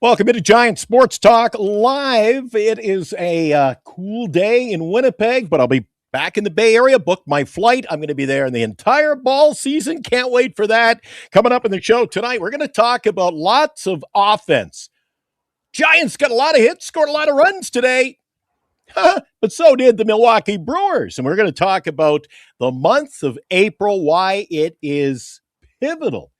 Welcome into Giant Sports Talk Live. It is a cool day in Winnipeg, but I'll be back in the Bay Area. Booked my flight. I'm going to be there in the entire ball season. Can't wait for that. Coming up in the show tonight, we're going to talk about lots of offense. Giants got a lot of hits, scored a lot of runs today. But so did the Milwaukee Brewers. And we're going to talk about the month of April, why it is pivotal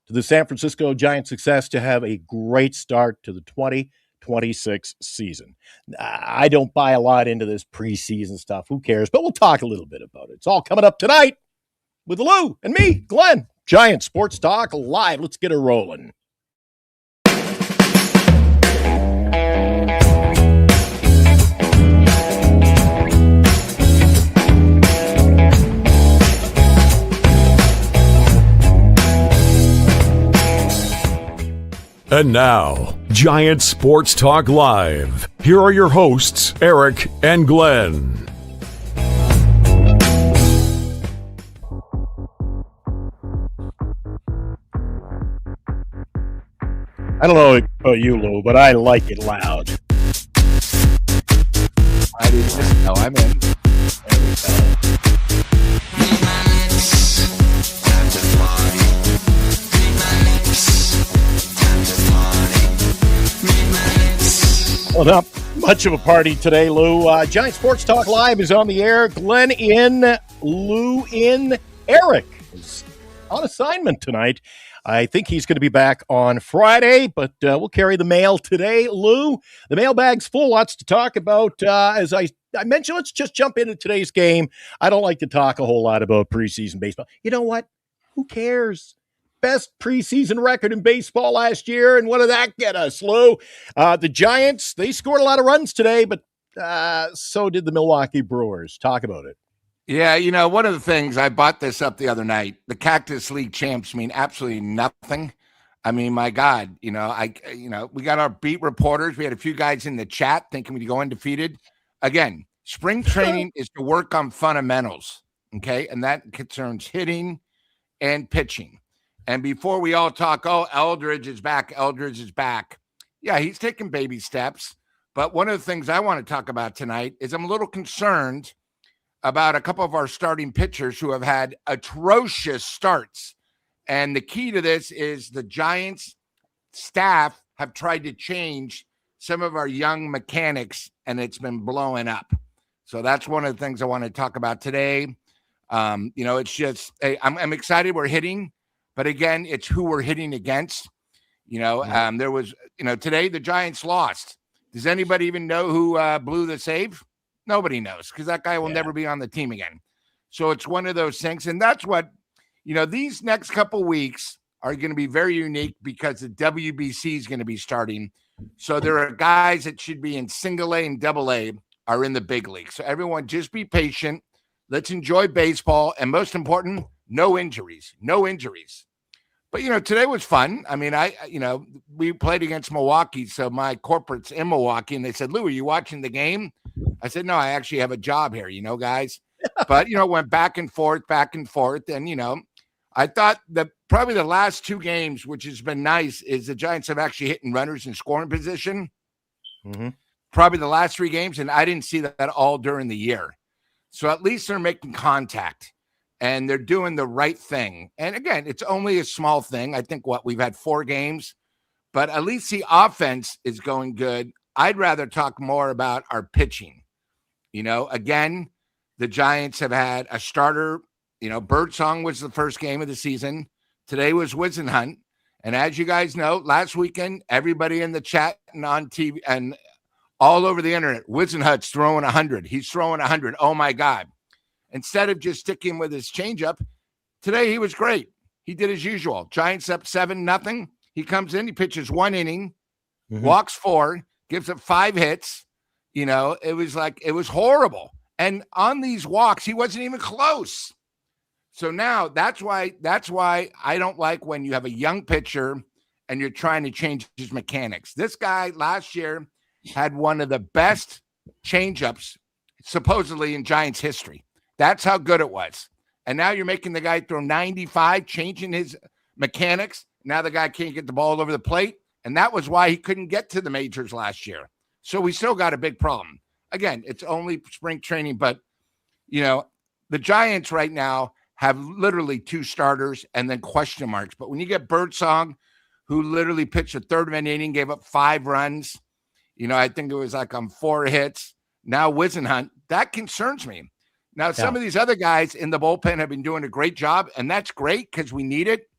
to the San Francisco Giants' success to have a great start to the 2026 season. I don't buy a lot into this preseason stuff. Who cares? But we'll talk a little bit about it. It's all coming up tonight with Lou and me, Glenn. Giant Sports Talk Live. Let's get it rolling. And now, Giant Sports Talk Live. Here are your hosts, Eric and Glenn. I don't know about you, Lou, but I like it loud. I didn't just know I'm in. There we go. Well, not much of a party today, Lou. Giant Sports Talk Live is on the air. Glenn in, Lou in. Eric is on assignment tonight. I think he's going to be back on Friday, but we'll carry the mail today. Lou, the mailbag's full. Lots to talk about. As I mentioned, let's just jump into today's game. I don't like to talk a whole lot about preseason baseball. You know what? Who cares? Best preseason record in baseball last year, and what did that get us, Lou? The Giants, they scored a lot of runs today, but so did the Milwaukee Brewers. Talk about it. Yeah, you know, one of the things, I bought this up the other night, the Cactus League champs mean absolutely nothing. I mean, my God, we got our beat reporters. We had a few guys in the chat thinking we'd go undefeated. Again, spring training is to work on fundamentals, okay? And that concerns hitting and pitching. And before we all talk, Eldridge is back. Yeah, he's taking baby steps. But one of the things I want to talk about tonight is I'm a little concerned about a couple of our starting pitchers who have had atrocious starts. And the key to this is the Giants staff have tried to change some of our young mechanics, and it's been blowing up. So that's one of the things I want to talk about today. It's just, I'm excited we're hitting. But again, it's who we're hitting against. There was, today the Giants lost. Does anybody even know who blew the save? Nobody knows, because that guy will never be on the team again. So it's one of those things. And that's what, these next couple weeks are going to be very unique because the WBC is going to be starting. So there are guys that should be in single A and double A are in the big league. So everyone just be patient. Let's enjoy baseball. And most important, no injuries. But, today was fun. I mean, we played against Milwaukee. So my corporate's in Milwaukee, and they said, Lou, are you watching the game? I said, no, I actually have a job here, guys. But, went back and forth. And, I thought that probably the last two games, which has been nice, is the Giants have actually hit runners in scoring position. Mm-hmm. Probably the last three games. And I didn't see that all during the year. So at least they're making contact. And they're doing the right thing. And again, it's only a small thing. I think we've had 4 games, but at least the offense is going good. I'd rather talk more about our pitching. Again, the Giants have had a starter. Birdsong was the first game of the season. Today was Whisenhunt. And as you guys know, last weekend, everybody in the chat and on TV and all over the internet, Whisenhunt's throwing 100. He's throwing 100. Oh my God. Instead of just sticking with his changeup, today he was great. He did as usual. Giants up 7-0. He comes in, he pitches 1 inning, walks 4, gives up 5 hits. It was horrible. And on these walks, he wasn't even close. So now that's why I don't like when you have a young pitcher and you're trying to change his mechanics. This guy last year had one of the best changeups supposedly in Giants history. That's how good it was. And now you're making the guy throw 95, changing his mechanics. Now the guy can't get the ball over the plate. And that was why he couldn't get to the majors last year. So we still got a big problem. Again, it's only spring training, but, the Giants right now have literally 2 starters and then question marks. But when you get Birdsong, who literally pitched a third of an inning, gave up 5 runs, I think it was like on 4 hits. Now Wisenhunt, that concerns me. Now, some of these other guys in the bullpen have been doing a great job, and that's great because we need it.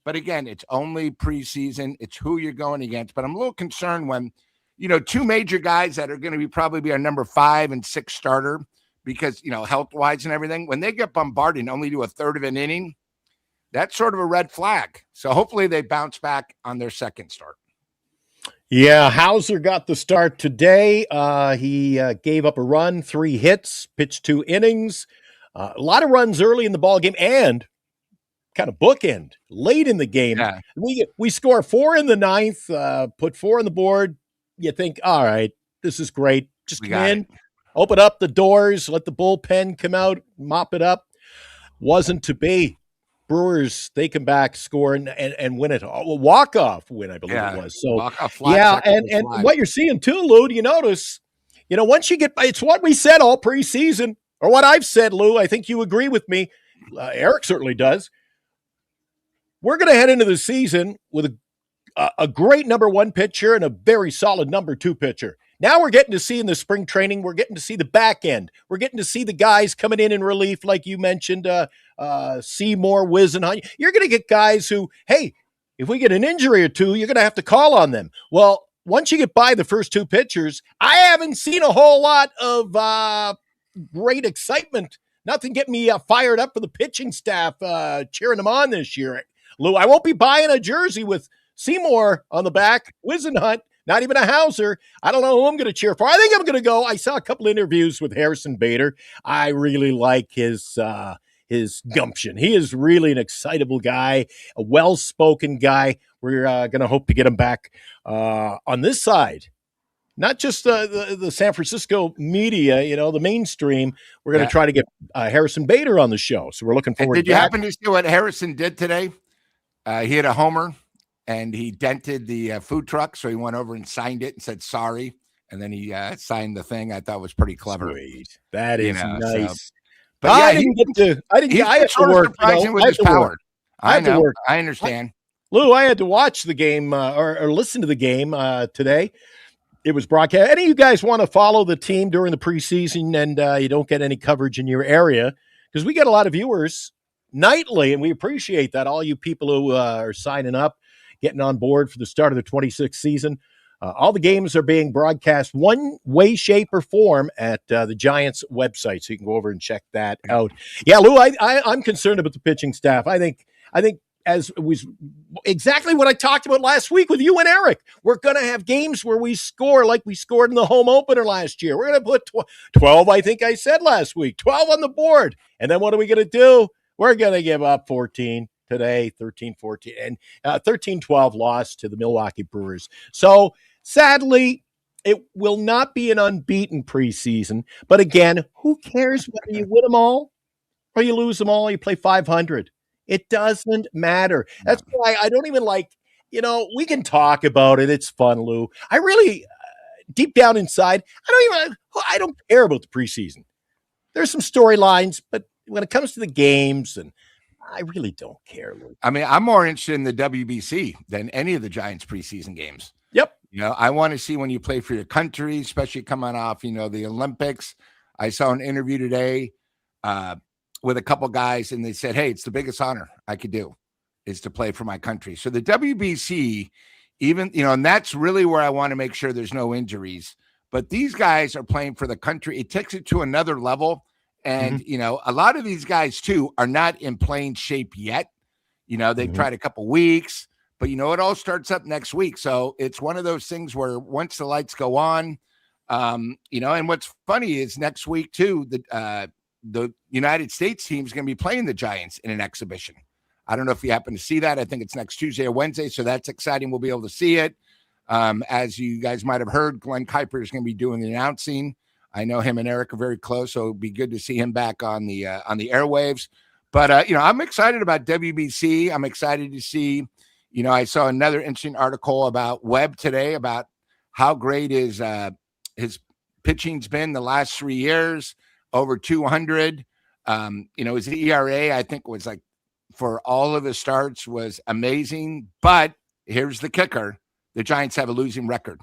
But again, it's only preseason. It's who you're going against. But I'm a little concerned when, 2 major guys that are going to probably be our number 5 and 6 starter because, health-wise and everything, when they get bombarded and only do a third of an inning, that's sort of a red flag. So hopefully they bounce back on their second start. Yeah, Hauser got the start today. He gave up a run, 3 hits, pitched 2 innings, a lot of runs early in the ball game, and kind of bookend late in the game. Yeah. We score 4 in the 9th, put 4 on the board. You think, all right, this is great. Just come in, open up the doors, let the bullpen come out, mop it up. Wasn't to be. Brewers, they come back, score, and win it. A walk-off win, I believe it was. So, and what you're seeing too, Lou, you notice, once you get, it's what we said all preseason, or what I've said, Lou, I think you agree with me. Eric certainly does. We're going to head into the season with a great number 1 pitcher and a very solid number 2 pitcher. Now we're getting to see in the spring training, we're getting to see the back end. We're getting to see the guys coming in relief, like you mentioned, Seymour, Wiz, and Hunt. You're going to get guys who, hey, if we get an injury or 2, you're going to have to call on them. Well, once you get by the first 2 pitchers, I haven't seen a whole lot of great excitement. Nothing getting me fired up for the pitching staff, cheering them on this year. Lou, I won't be buying a jersey with Seymour on the back, Wiz and Hunt. Not even a Hauser. I don't know who I'm going to cheer for. I think I'm going to go. I saw a couple interviews with Harrison Bader. I really like his gumption. He is really an excitable guy, a well-spoken guy. We're going to hope to get him back on this side. Not just the San Francisco media, the mainstream. We're going to try to get Harrison Bader on the show. So we're looking forward to that. Did you happen to see what Harrison did today? He had a homer. And he dented the food truck, so he went over and signed it and said sorry, and then he signed the thing. I thought was pretty clever. Sweet. That is nice. So, but I didn't get to. I had to work. Surprising with his power. I know. I understand. Lou, I had to watch the game or listen to the game today. It was broadcast. Any of you guys want to follow the team during the preseason and you don't get any coverage in your area? Because we get a lot of viewers nightly, and we appreciate that. All you people who are signing up, getting on board for the start of the 26th season. All the games are being broadcast one way, shape, or form at the Giants website, so you can go over and check that out. Yeah, Lou, I'm concerned about the pitching staff. I think as was exactly what I talked about last week with you and Eric. We're going to have games where we score like we scored in the home opener last year. We're going to put 12, I think I said last week, 12 on the board. And then what are we going to do? We're going to give up 14. Today, 13-14, and 13-12 loss to the Milwaukee Brewers. So, sadly, it will not be an unbeaten preseason. But again, who cares whether you win them all or you lose them all, you play 500. It doesn't matter. That's why I don't even like, we can talk about it. It's fun, Lou. I really, deep down inside, I don't care about the preseason. There's some storylines, but when it comes to the games and I really don't care, Lou. I mean, I'm more interested in the WBC than any of the Giants preseason games. Yep. I want to see when you play for your country, especially coming off, the Olympics. I saw an interview today with a couple guys, and they said, hey, it's the biggest honor I could do is to play for my country. So the WBC, even, and that's really where I want to make sure there's no injuries. But these guys are playing for the country. It takes it to another level. And, a lot of these guys, too, are not in playing shape yet. They've tried a couple weeks, but, it all starts up next week. So it's one of those things where once the lights go on, and what's funny is next week, too, the United States team is going to be playing the Giants in an exhibition. I don't know if you happen to see that. I think it's next Tuesday or Wednesday. So that's exciting. We'll be able to see it. As you guys might have heard, Glenn Kuiper is going to be doing the announcing. I know him and Eric are very close, so it'd be good to see him back on the airwaves. But I'm excited about WBC. I'm excited to see, I saw another interesting article about Webb today about how great his pitching's been the last 3 years, over 200. His ERA, I think, was like for all of his starts was amazing. But here's the kicker. The Giants have a losing record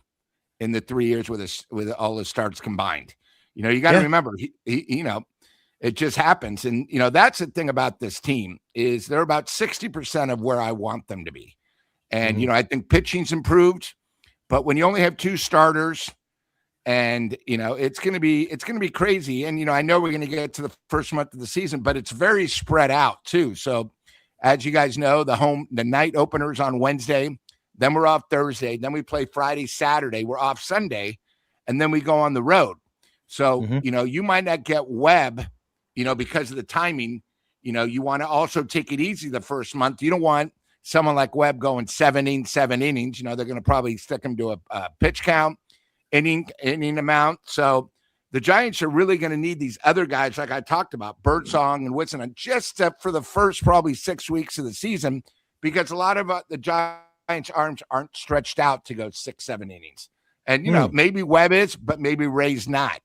in the 3 years with all his starts combined. You got to remember, it just happens. And, that's the thing about this team is they're about 60% of where I want them to be. And, I think pitching's improved, but when you only have 2 starters and, it's going to be crazy. And, I know we're going to get to the first month of the season, but it's very spread out too. So as you guys know, the night openers on Wednesday, then we're off Thursday. Then we play Friday, Saturday. We're off Sunday. And then we go on the road. So, you might not get Webb, because of the timing. You want to also take it easy the first month. You don't want someone like Webb going 7 innings. They're going to probably stick him to a pitch count, inning amount. So the Giants are really going to need these other guys like I talked about, Birdsong and Whitson, just for the first probably 6 weeks of the season, because a lot of the Giants' arms aren't stretched out to go 6-7 innings. And, maybe Webb is, but maybe Ray's not,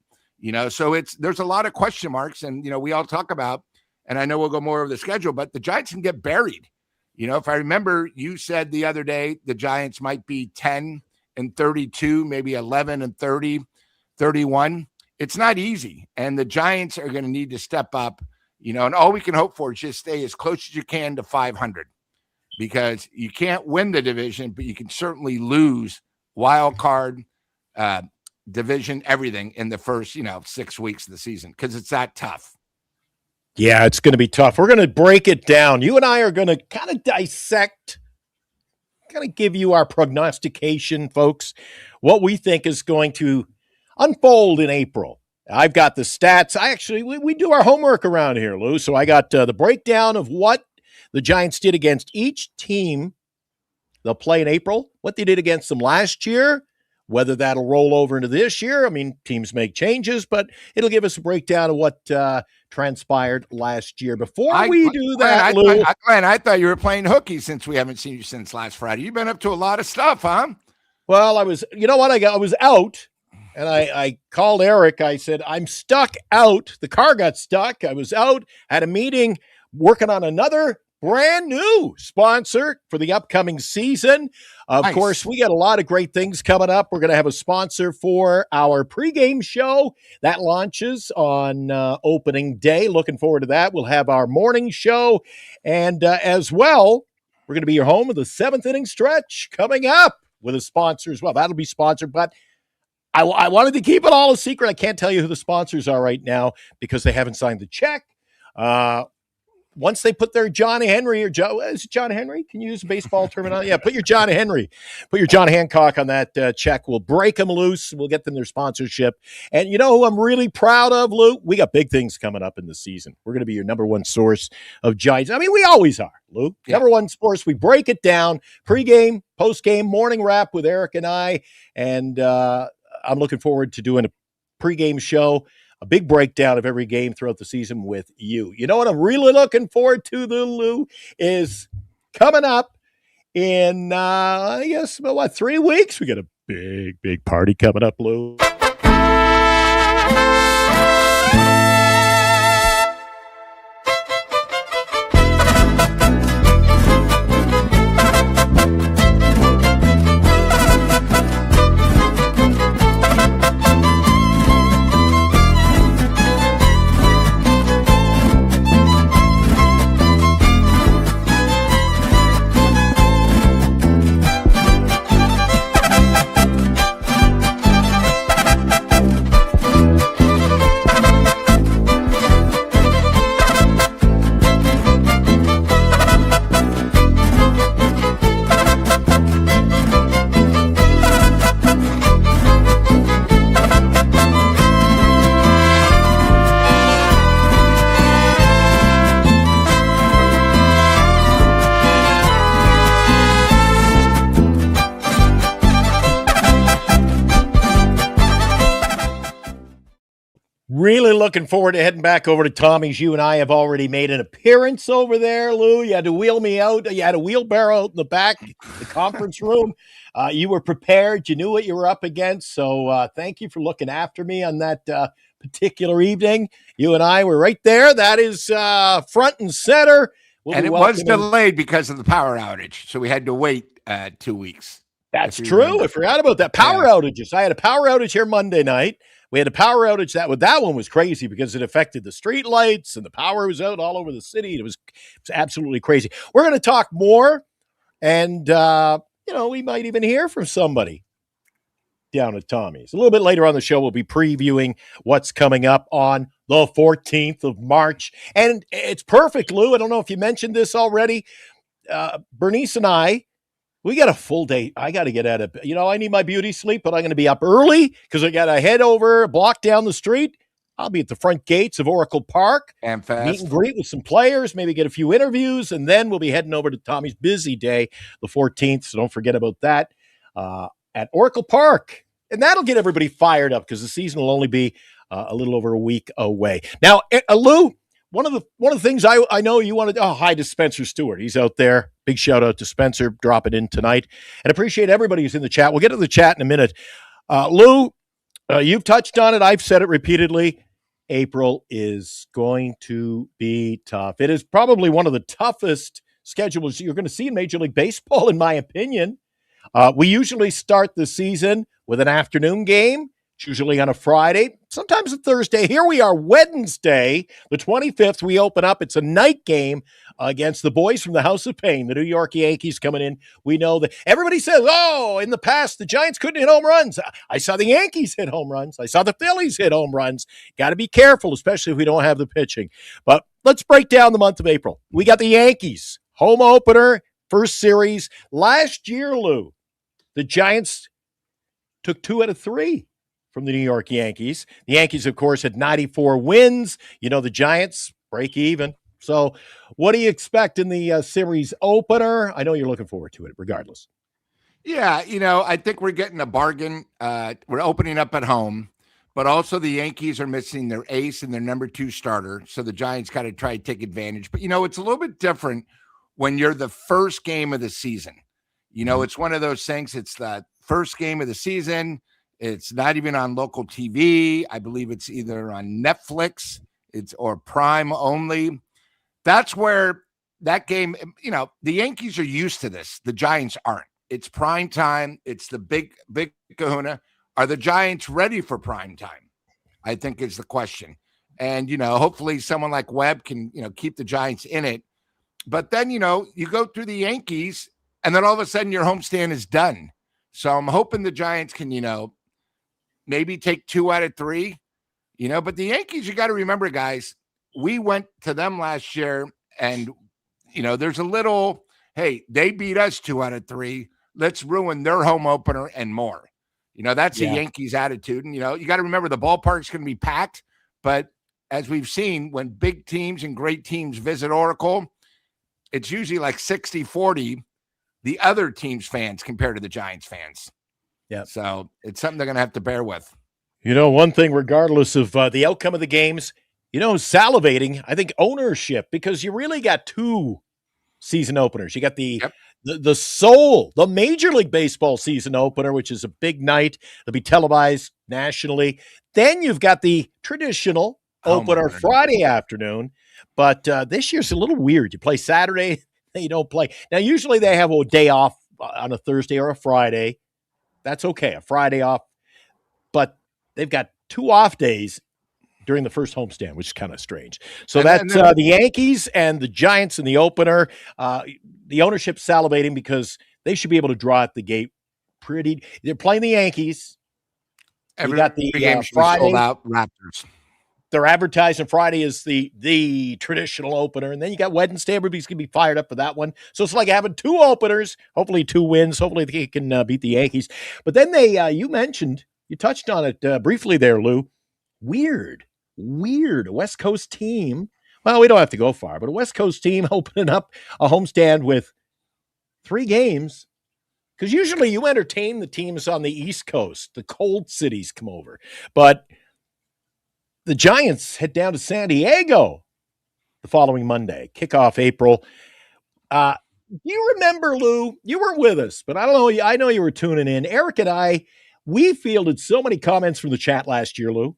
so there's a lot of question marks. And, we all talk about, and I know we'll go more over the schedule, but the Giants can get buried. If I remember, you said the other day, the Giants might be 10-32, maybe 11-30, 31. It's not easy. And the Giants are going to need to step up, and all we can hope for is just stay as close as you can to 500. Because you can't win the division, but you can certainly lose wild card, division, everything in the first, 6 weeks of the season because it's that tough. Yeah, it's going to be tough. We're going to break it down. You and I are going to kind of dissect, kind of give you our prognostication, folks, what we think is going to unfold in April. I've got the stats. We do our homework around here, Lou. So I got the breakdown of what the Giants did against each team they'll play in April, what they did against them last year, whether that'll roll over into this year. I mean, teams make changes, but it'll give us a breakdown of what transpired last year. Before we do that, Lou. Glenn, I thought you were playing hooky since we haven't seen you since last Friday. You've been up to a lot of stuff, huh? Well, I was out, and I called Eric. I said, I'm stuck out. The car got stuck. I was out at a meeting working on another brand new sponsor for the upcoming season. Of course, we got a lot of great things coming up. We're going to have a sponsor for our pregame show that launches on opening day. Looking forward to that. We'll have our morning show. And as well, we're going to be your home of the 7th inning stretch coming up with a sponsor as well. That'll be sponsored, but I wanted to keep it all a secret. I can't tell you who the sponsors are right now because they haven't signed the check. Once they put their John Henry is it John Henry? Can you use a baseball terminology? Yeah, put your John Hancock on that check. We'll break them loose. We'll get them their sponsorship. And you know who I'm really proud of, Lou? We got big things coming up in the season. We're going to be your number one source of Giants. I mean, we always are, Lou. Yeah. Number one source. We break it down. Pre-game, post-game, morning wrap with Eric and I. And I'm looking forward to doing a pre-game show, a big breakdown of every game throughout the season with you. You know what I'm really looking forward to, Lou, is coming up in, 3 weeks? We got a big party coming up, Lou. really looking forward to heading back over to Tommy's. You and I have already made an appearance over there, Lou. You had to wheel me out. You had a wheelbarrow out in the back, the conference room. You were prepared. You knew what you were up against. So thank you for looking after me on that particular evening. You and I were right there. That is front and center. And it was delayed because of the power outage. So we had to wait 2 weeks. That's true. Remember. I forgot about that. Power outages. I had a power outage here Monday night. We had a power outage that one was crazy because it affected the street lights and the power was out all over the city. It was absolutely crazy. We're going to talk more, and we might even hear from somebody down at Tommy's. A little bit later on the show, we'll be previewing what's coming up on the 14th of March. And it's perfect, Lou. I don't know if you mentioned this already. Bernice and I, we got a full day. I got to get out of, I need my beauty sleep, but I'm going to be up early because I got to head over a block down the street. I'll be at the front gates of Oracle Park. And fast. Meet and greet with some players, maybe get a few interviews, and then we'll be heading over to Tommy's busy day, the 14th. So don't forget about that at Oracle Park. And that'll get everybody fired up because the season will only be a little over a week away. Now, Lou, one of the things I know you wanted. Oh, hi to Spencer Stewart. He's out there. Big shout out to Spencer. Drop it in tonight, and appreciate everybody who's in the chat. We'll get to the chat in a minute. Lou, you've touched on it. I've said it repeatedly. April is going to be tough. It is probably one of the toughest schedules you're going to see in Major League Baseball, in my opinion. We usually start the season with an afternoon game. It's usually on a Friday, sometimes a Thursday. Here we are, Wednesday, the 25th. We open up. It's a night game against the boys from the House of Pain, the New York Yankees coming in. We know that everybody says, in the past, the Giants couldn't hit home runs. I saw the Yankees hit home runs. I saw the Phillies hit home runs. Got to be careful, especially if we don't have the pitching. But let's break down the month of April. We got the Yankees, home opener, first series. Last year, Lou, the Giants took 2 out of 3. From the New York Yankees. The Yankees, of course, had 94 wins. The Giants break even. So what do you expect in the series opener? I know you're looking forward to it regardless. Yeah, I think we're getting a bargain. We're opening up at home, but also the Yankees are missing their ace and their number 2 starter. So the Giants got to try to take advantage. But, it's a little bit different when you're the first game of the season. It's one of those things. It's the first game of the season. It's not even on local TV. I believe it's either on Netflix, or Prime only. That's where that game, the Yankees are used to this. The Giants aren't. It's prime time. It's the big kahuna. Are the Giants ready for prime time? I think is the question. And, hopefully someone like Webb can, keep the Giants in it. But then, you go through the Yankees and then all of a sudden your homestand is done. So I'm hoping the Giants can, maybe take 2 out of 3, but the Yankees, you got to remember, guys, we went to them last year and, there's a little, hey, they beat us 2 out of 3. Let's ruin their home opener and more. That's the Yankees attitude. And, you got to remember the ballpark's going to be packed. But as we've seen, when big teams and great teams visit Oracle, it's usually like 60-40, the other team's fans compared to the Giants fans. Yeah. So it's something they're going to have to bear with. One thing, regardless of the outcome of the games, salivating, I think ownership, because you really got 2 season openers. You got the Major League Baseball season opener, which is a big night. It'll be televised nationally. Then you've got the traditional opener Friday afternoon. But this year's a little weird. You play Saturday, then you don't play. Now, usually they have a day off on a Thursday or a Friday. That's okay, a Friday off. But they've got 2 off days during the first homestand, which is kind of strange. So that's the Yankees and the Giants in the opener. The ownership salivating because they should be able to draw at the gate pretty. They're playing the Yankees. You got the game Friday sold out Raptors. They're advertising Friday is the traditional opener, and then you got Wednesday. Everybody's gonna be fired up for that one. So it's like having 2 openers. Hopefully 2 wins. Hopefully they can beat the Yankees. But then you touched on it briefly there, Lou. Weird, a West Coast team. Well, we don't have to go far, but a West Coast team opening up a homestand with 3 games. Because usually you entertain the teams on the East Coast. The cold cities come over. But The Giants head down to San Diego the following Monday, kickoff April. You remember, Lou, you weren't with us, but I don't know. I know you were tuning in. Eric and I, we fielded so many comments from the chat last year, Lou,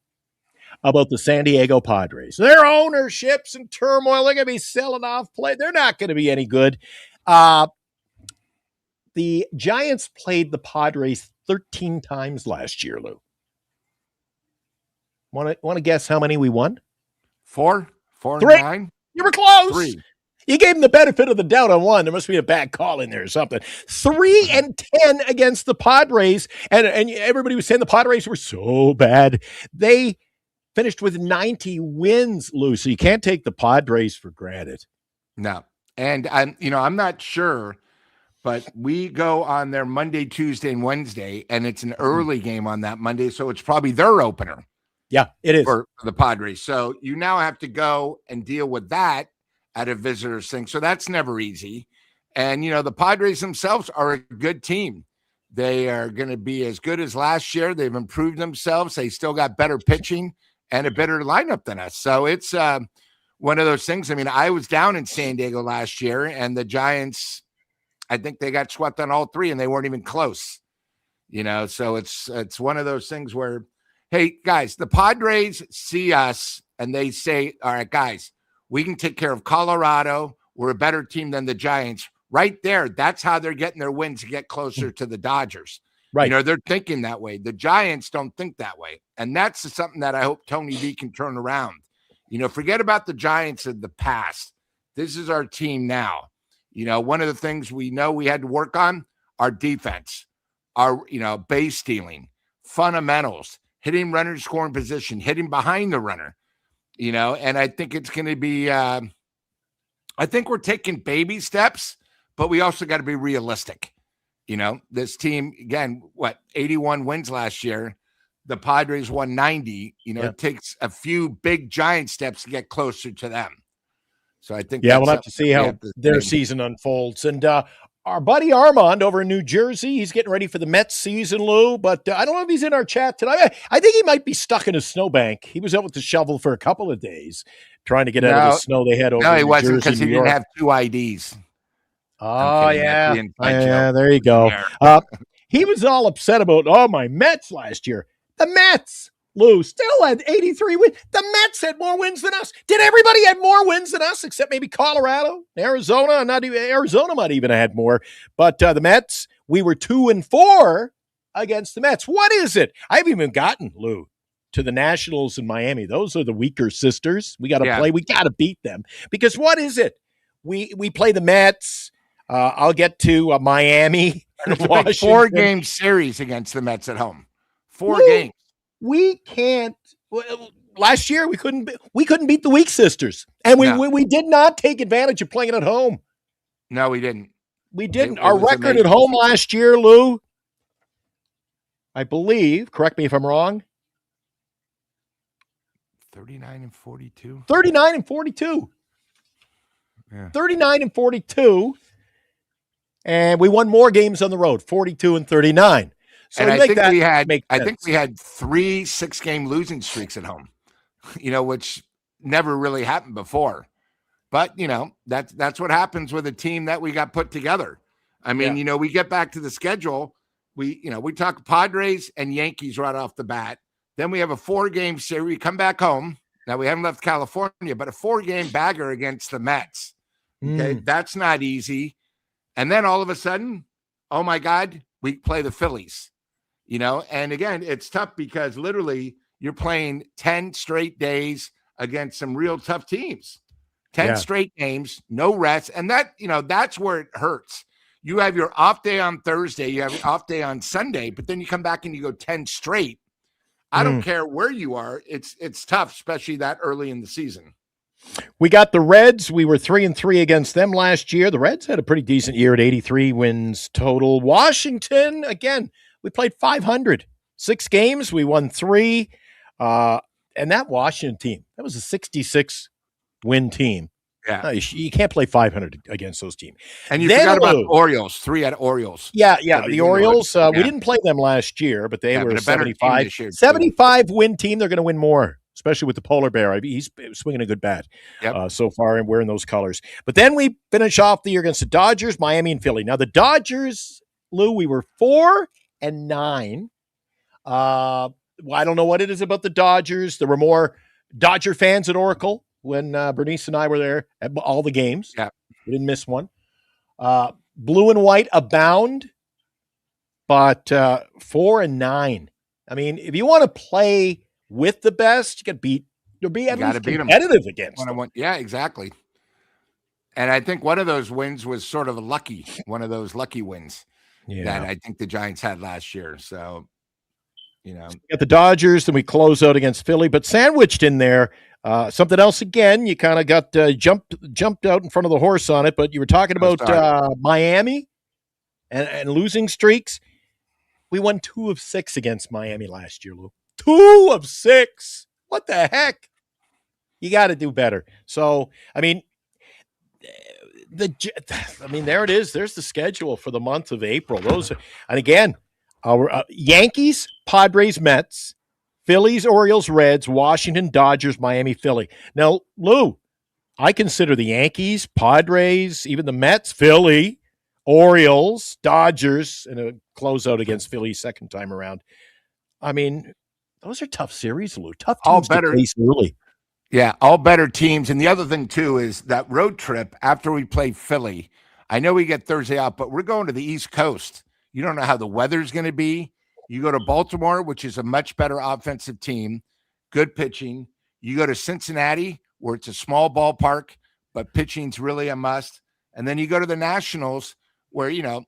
about the San Diego Padres. Their ownership's in turmoil. They're going to be selling off play. They're not going to be any good. The Giants played the Padres 13 times last year, Lou. Want to guess how many we won? 4, 3. 9. You were close. 3. You gave him the benefit of the doubt on one. There must be a bad call in there or something. 3-10 against the Padres. And everybody was saying the Padres were so bad. They finished with 90 wins, Lou. So you can't take the Padres for granted. No. And I'm not sure, but we go on their Monday, Tuesday, and Wednesday, and it's an early game on that Monday. So it's probably their opener. Yeah, it is. For the Padres. So you now have to go and deal with that at a visitor's thing. So that's never easy. And, the Padres themselves are a good team. They are going to be as good as last year. They've improved themselves. They still got better pitching and a better lineup than us. So it's one of those things. I mean, I was down in San Diego last year, and the Giants, I think they got swept on all 3, and they weren't even close. So it's one of those things where, hey, guys, the Padres see us, and they say, all right, guys, we can take care of Colorado. We're a better team than the Giants. Right there, that's how they're getting their wins to get closer to the Dodgers. Right. They're thinking that way. The Giants don't think that way. And that's something that I hope Tony V can turn around. Forget about the Giants of the past. This is our team now. One of the things we know we had to work on, our defense, our, base stealing, fundamentals, hitting runners scoring position, hitting behind the runner. And I think it's going to be, I think we're taking baby steps, but we also got to be realistic. This team, again, 81 wins last year. The Padres won 90. It takes a few big giant steps to get closer to them. So I think, we'll have to see how their season unfolds. And our buddy Armand over in New Jersey, he's getting ready for the Mets season, Lou, but I don't know if he's in our chat tonight. I think he might be stuck in a snowbank. He was out with the shovel for a couple of days trying to get out of the snow they had over in New Jersey. No, he wasn't, because he didn't have 2 IDs. Oh, yeah. Yeah, there you go. He was all upset about, my Mets last year. The Mets, Lou, still had 83 wins. The Mets had more wins than us. Did everybody have more wins than us except maybe Colorado, Arizona? Not even Arizona might even have had more. But the Mets, we were 2-4 against the Mets. What is it? I haven't even gotten, Lou, to the Nationals in Miami. Those are the weaker sisters. We got to play. We got to beat them. Because what is it? We play the Mets. I'll get to Miami and it's Washington. A 4-game series against the Mets at home. 4 games. We can't. Last year we couldn't beat the weak sisters, and we did not take advantage of playing it at home. No, we didn't. We didn't. Our record at home last year, Lou, I believe. Correct me if I'm wrong. 39-42. 39-42. Yeah. 39-42. And we won more games on the road, 42-39. So and I think we had 3 6-game losing streaks at home, which never really happened before. But, that's what happens with a team that we got put together. I mean, we get back to the schedule. We talk Padres and Yankees right off the bat. Then we have a 4-game series. We come back home. Now, we haven't left California, but a 4-game bagger against the Mets. Okay, that's not easy. And then all of a sudden, oh, my God, we play the Phillies. And again, it's tough because literally you're playing 10 straight days against some real tough teams, 10 straight games, no rest. And that, that's where it hurts. You have your off day on Thursday, you have your off day on Sunday, but then you come back and you go 10 straight. I don't care where you are. It's tough, especially that early in the season. We got the Reds. We were 3-3 against them last year. The Reds had a pretty decent year at 83 wins total. Washington, again, we played 500. 6 games, we won 3. And that Washington team, that was a 66-win team. Yeah. You can't play 500 against those teams. And you forgot about the Orioles, 3 at Orioles. Yeah. The Orioles, we didn't play them last year, but they were a 75 win team. They're going to win more. especially with the polar bear. He's swinging a good bat Yep. so far and wearing those colors. But then we finish off the year against the Dodgers, Miami, and Philly. Now, the Dodgers, Lou, we were 4-9. Well, I don't know what it is about the Dodgers. There were more Dodger fans at Oracle when Bernice and I were there at all the games. Yeah. We didn't miss one. Blue and white abound, but 4-9. I mean, if you want to play with the best, you got to beat. You'll be at least competitive against them. Yeah, exactly. And I think one of those wins was sort of one of those lucky wins that I think the Giants had last year. So, you know, got the Dodgers, then we close out against Philly, but sandwiched in there, something else again. You kind of got jumped out in front of the horse on it, but you were talking about Miami and losing streaks. We won 2 of 6 against Miami last year, Lou. 2 of 6. What the heck? You got to do better. So, I mean, there it is. There's the schedule for the month of April. And again, our Yankees, Padres, Mets, Phillies, Orioles, Reds, Washington, Dodgers, Miami, Philly. Now, Lou, I consider the Yankees, Padres, even the Mets, Philly, Orioles, Dodgers, and a closeout against Philly second time around. I mean, those are tough series, Lou. Tough teams to face early. Yeah, all better teams. And the other thing, too, is that road trip after we play Philly. I know we get Thursday out, but we're going to the East Coast. You don't know how the weather's going to be. You go to Baltimore, which is a much better offensive team, good pitching. You go to Cincinnati, where it's a small ballpark, but pitching's really a must. And then you go to the Nationals, where, you know,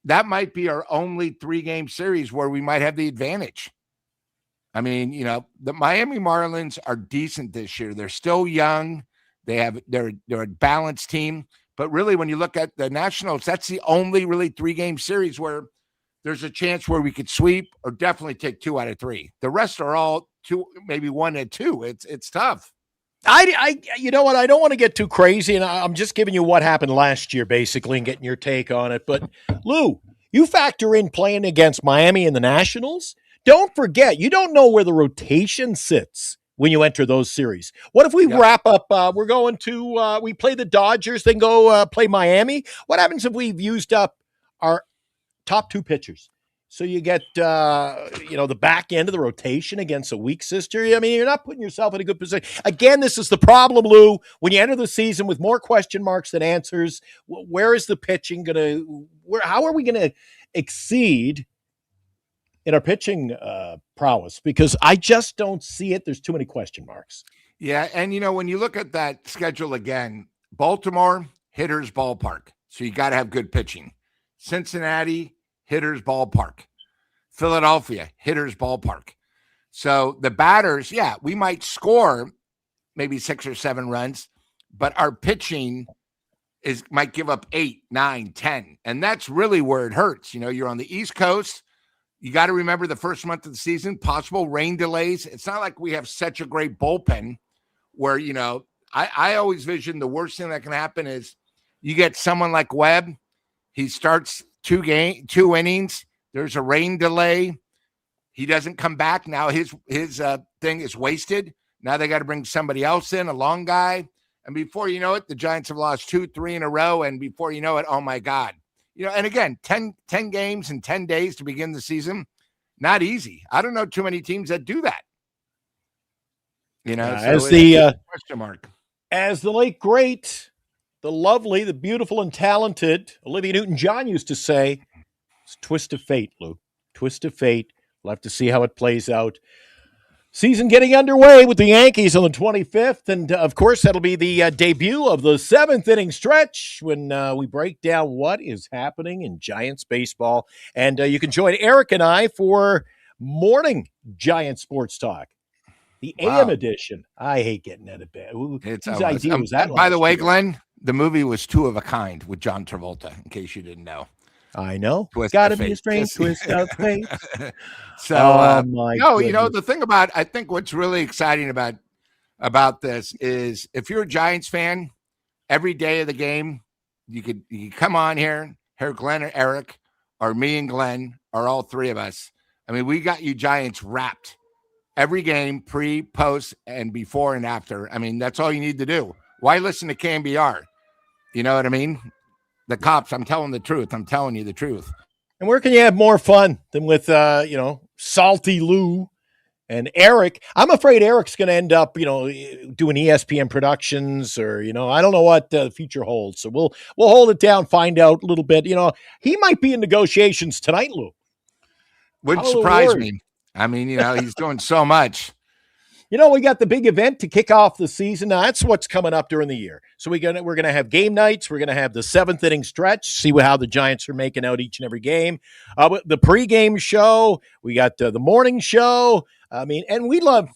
that might be our only 3-game series where we might have the advantage. I mean, you know, the Miami Marlins are decent this year. They're still young. They're a balanced team. But really, when you look at the Nationals, that's the only really 3-game series where there's a chance where we could sweep or definitely take 2 out of 3. The rest are all 2, maybe 1 and 2. It's tough. You know what? I don't want to get too crazy, and I'm just giving you what happened last year, basically, and getting your take on it. But Lou, you factor in playing against Miami and the Nationals. Don't forget, you don't know where the rotation sits when you enter those series. What if we wrap up? We're going to we play the Dodgers, then go play Miami. What happens if we've used up our top 2 pitchers? So you get, the back end of the rotation against a weak sister. I mean, you're not putting yourself in a good position. Again, this is the problem, Lou. When you enter the season with more question marks than answers, where is the pitching going to – how are we going to exceed in our pitching prowess? Because I just don't see it. There's too many question marks. Yeah, and, you know, when you look at that schedule again, Baltimore, hitters ballpark. So you got to have good pitching. Cincinnati, hitters ballpark. Philadelphia, hitters ballpark. So the batters, we might score maybe 6 or 7 runs, but our pitching might give up 8, 9, 10. And that's really where it hurts. You know, you're on the East Coast. You got to remember the first month of the season, possible rain delays. It's not like we have such a great bullpen where, you know, I always vision the worst thing that can happen is you get someone like Webb. He starts 2 innings. There's a rain delay. He doesn't come back. Now his thing is wasted. Now they got to bring somebody else in, a long guy. And before you know it, the Giants have lost 2, 3 in a row. And before you know it, oh my God. You know, and again, 10 games in 10 days to begin the season, not easy. I don't know too many teams that do that. You know, as question mark. As the late great, the lovely, the beautiful, and talented Olivia Newton-John used to say, it's a twist of fate, Lou. Twist of fate. We'll have to see how it plays out. Season getting underway with the Yankees on the 25th. And, of course, that'll be the debut of the 7th inning stretch when we break down what is happening in Giants baseball. And you can join Eric and I for morning Giant Sports Talk. The AM edition. I hate getting out of bed. Whose idea was that? By the way, Glenn, the movie was 2 of a kind with John Travolta, in case you didn't know. I know. Got to be a strange twist of fate. So, you know, the thing about, I think what's really exciting about this is if you're a Giants fan, every day of the game, you could come on here, hear Glenn or Eric, or me and Glenn, or all 3 of us. I mean, we got you Giants wrapped every game, pre, post, and before and after. I mean, that's all you need to do. Why listen to KMBR? You know what I mean? The cops, I'm telling the truth. I'm telling you the truth. And where can you have more fun than with, Salty Lou and Eric? I'm afraid Eric's going to end up, doing ESPN productions, or, I don't know what the future holds. So we'll hold it down, find out a little bit. He might be in negotiations tonight, Lou. Wouldn't surprise me. I mean, he's doing so much. We got the big event to kick off the season. Now, that's what's coming up during the year. So we're gonna have game nights. We're gonna have the 7th inning stretch. See how the Giants are making out each and every game. The pregame show. We got the morning show. I mean, and we love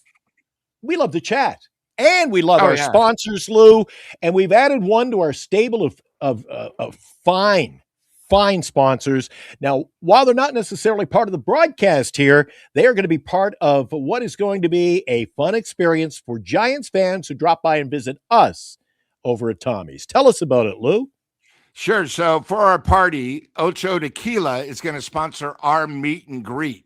to chat, and we love our sponsors, Lou. And we've added one to our stable of fine sponsors. Now, while they're not necessarily part of the broadcast here, they are going to be part of what is going to be a fun experience for Giants fans who drop by and visit us over at Tommy's. Tell us about it, Lou. Sure. So for our party, Ocho Tequila is going to sponsor our meet and greet.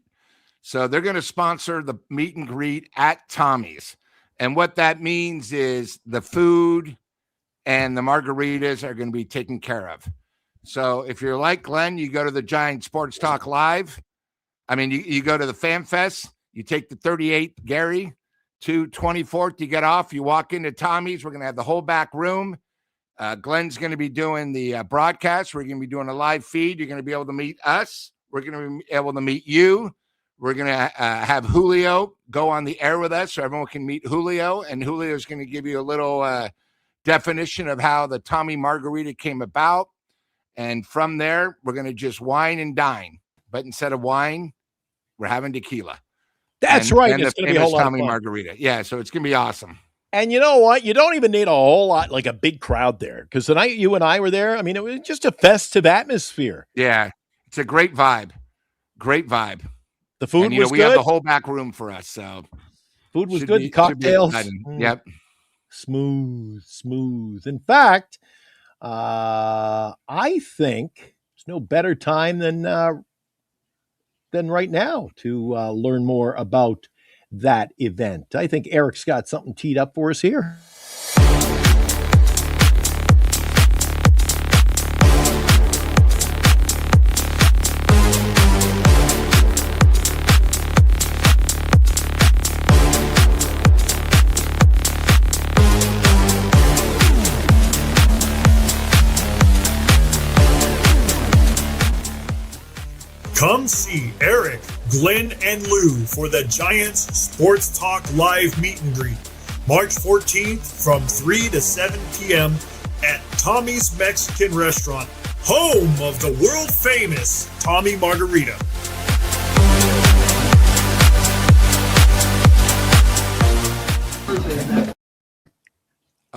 So they're going to sponsor the meet and greet at Tommy's. And what that means is the food and the margaritas are going to be taken care of. So if you're like Glenn, you go to the Giant Sports Talk Live. I mean, you go to the Fan Fest, you take the 38 Gary to 24th, you get off, you walk into Tommy's. We're going to have the whole back room. Glenn's going to be doing the broadcast. We're going to be doing a live feed. You're going to be able to meet us. We're going to be able to meet you. We're going to have Julio go on the air with us so everyone can meet Julio. And Julio is going to give you a little definition of how the Tommy Margarita came about. And from there, we're going to just wine and dine. But instead of wine, we're having tequila. That's right. And it's going to be a whole lot Tommy of fun. Margarita. Yeah, so it's going to be awesome. And you know what? You don't even need a whole lot, like a big crowd there. Because the night you and I were there, I mean, it was just a festive atmosphere. Yeah, it's a great vibe. Great vibe. The food was we good. have the whole back room for us. So food was good. Cocktails. Yep. Smooth. In fact, I think there's no better time than right now to learn more about that event. I think Eric's got something teed up for us here. Come see Eric, Glenn, and Lou for the Giants Sports Talk Live Meet and Greet, March 14th from 3 to 7 p.m. at Tommy's Mexican Restaurant, home of the world-famous Tommy Margarita.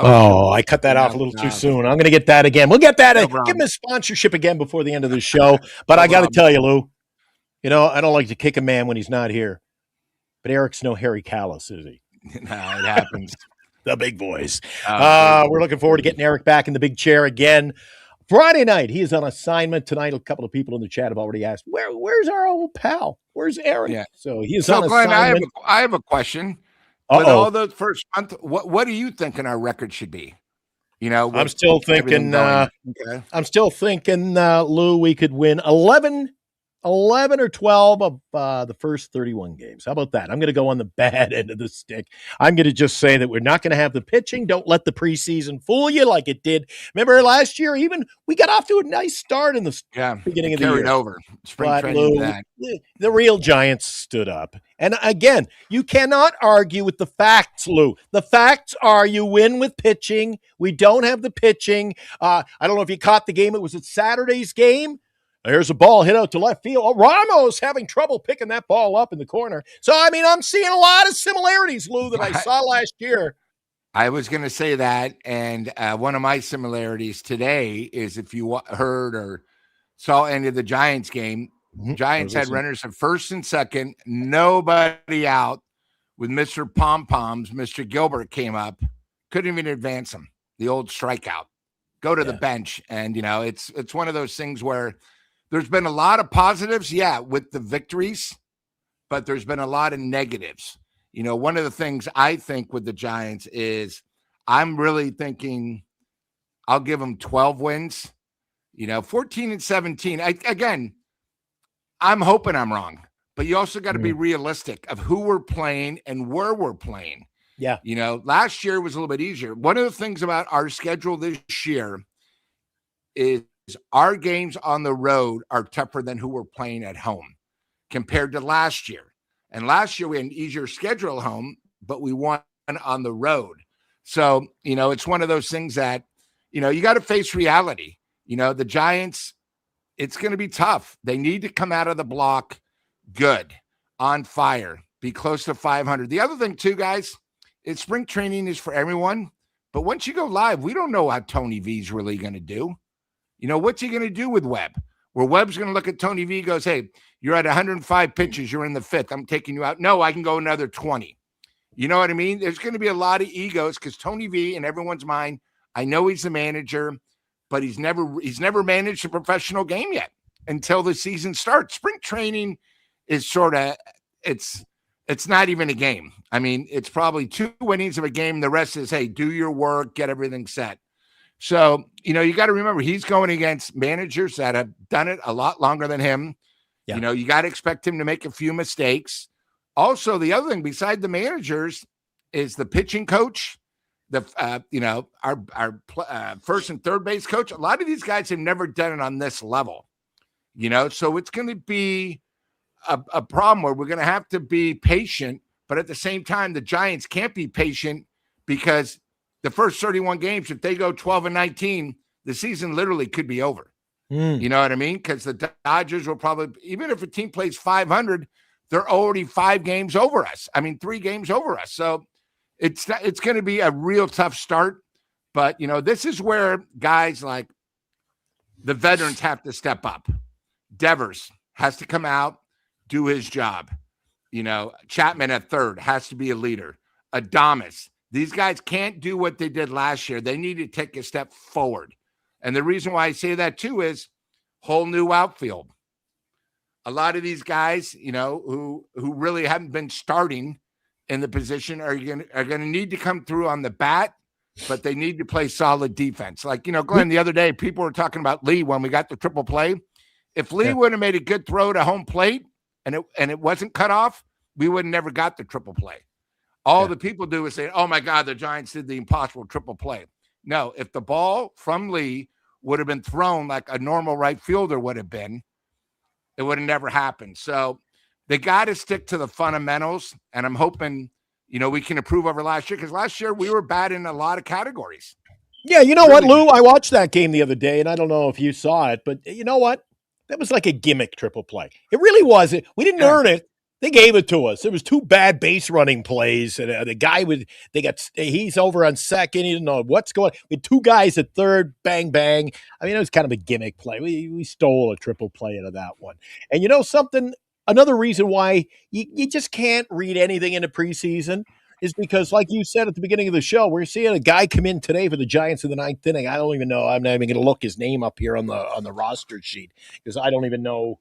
Oh, I cut that off a little too soon. I'm going to get that again. We'll get that. Give him a sponsorship again before the end of the show. But I got to tell you, Lou, I don't like to kick a man when he's not here. But Eric's no Harry Callis, is he? No, it happens. The big boys. We're looking forward to getting Eric back in the big chair again. Friday night, he is on assignment tonight. A couple of people in the chat have already asked, where's our old pal? Where's Eric? Yeah. So he's so on Glenn, assignment. I have a question. With all the first month, what do you think our record should be? I'm still thinking. I'm still thinking, Lou, we could win 11 or 12 of the first 31 games. How about that? I'm going to go on the bad end of the stick. I'm going to just say that we're not going to have the pitching. Don't let the preseason fool you like it did. Remember last year, even we got off to a nice start in the beginning of the year. Carried over. Spring training. The real Giants stood up. And again, you cannot argue with the facts, Lou. The facts are you win with pitching. We don't have the pitching. I don't know if you caught the game. It was at Saturday's game. There's a ball hit out to left field. Oh, Ramos having trouble picking that ball up in the corner. So, I mean, I'm seeing a lot of similarities, Lou, that I saw last year. I was going to say that. And one of my similarities today is if you heard or saw any of the Giants game, Giants had runners at first and second, nobody out with Mr. Pom-Poms. Mr. Gilbert came up, couldn't even advance him. The old strikeout. Go to the bench. And, it's one of those things where there's been a lot of positives, with the victories, but there's been a lot of negatives. one of the things I think with the Giants is I'm really thinking I'll give them 12 wins, 14 and 17. Again, I'm hoping I'm wrong, but you also got to be realistic of who we're playing and where we're playing. Yeah. Last year was a little bit easier. One of the things about our schedule this year is our games on the road are tougher than who we're playing at home compared to last year. And last year we had an easier schedule at home, but we won on the road. So, it's one of those things that, you got to face reality. The Giants, it's going to be tough. They need to come out of the block good, on fire, be close to 500. The other thing too, guys, is spring training is for everyone. But once you go live, we don't know what Tony V's really going to do. What's he going to do with Webb? Where Webb's going to look at Tony V, goes, hey, you're at 105 pitches. You're in the fifth. I'm taking you out. No, I can go another 20. You know what I mean? There's going to be a lot of egos because Tony V, in everyone's mind, I know he's the manager, but he's never managed a professional game yet until the season starts. Spring training is sort of, it's not even a game. I mean, it's probably 2 innings of a game. The rest is, hey, do your work, get everything set. So, you got to remember he's going against managers that have done it a lot longer than him. Yeah. You got to expect him to make a few mistakes. Also, the other thing beside the managers is the pitching coach, our first and third base coach. A lot of these guys have never done it on this level, so it's going to be a problem where we're going to have to be patient. But at the same time, the Giants can't be patient because the first 31 games, if they go 12 and 19, the season literally could be over. You know what I mean? Because the Dodgers will probably, even if a team plays 500, they're already 5 games over us. I mean, 3 games over us. So it's going to be a real tough start. But, this is where guys like the veterans have to step up. Devers has to come out, do his job. Chapman at third has to be a leader. Adames. These guys can't do what they did last year. They need to take a step forward. And the reason why I say that too is whole new outfield. A lot of these guys, who really haven't been starting in the position are going to need to come through on the bat, but they need to play solid defense. Like, Glenn, the other day, people were talking about Lee when we got the triple play. If Lee would have made a good throw to home plate and it wasn't cut off, we would have never got the triple play. All the people do is say, oh, my God, the Giants did the impossible triple play. No, if the ball from Lee would have been thrown like a normal right fielder would have been, it would have never happened. So they got to stick to the fundamentals, and I'm hoping, we can improve over last year because last year we were bad in a lot of categories. Yeah, you know what, Lou? I watched that game the other day, and I don't know if you saw it, but you know what? That was like a gimmick triple play. It really was. We didn't earn it. They gave it to us. It was 2 bad base running plays, and the guy he's over on second. He didn't know what's going on. We had 2 guys at third, bang, bang. I mean, it was kind of a gimmick play. We stole a triple play out of that one. And you know something? Another reason why you just can't read anything in the preseason is because, like you said at the beginning of the show, we're seeing a guy come in today for the Giants in the 9th inning. I don't even know. I'm not even going to look his name up here on the roster sheet because I don't even know.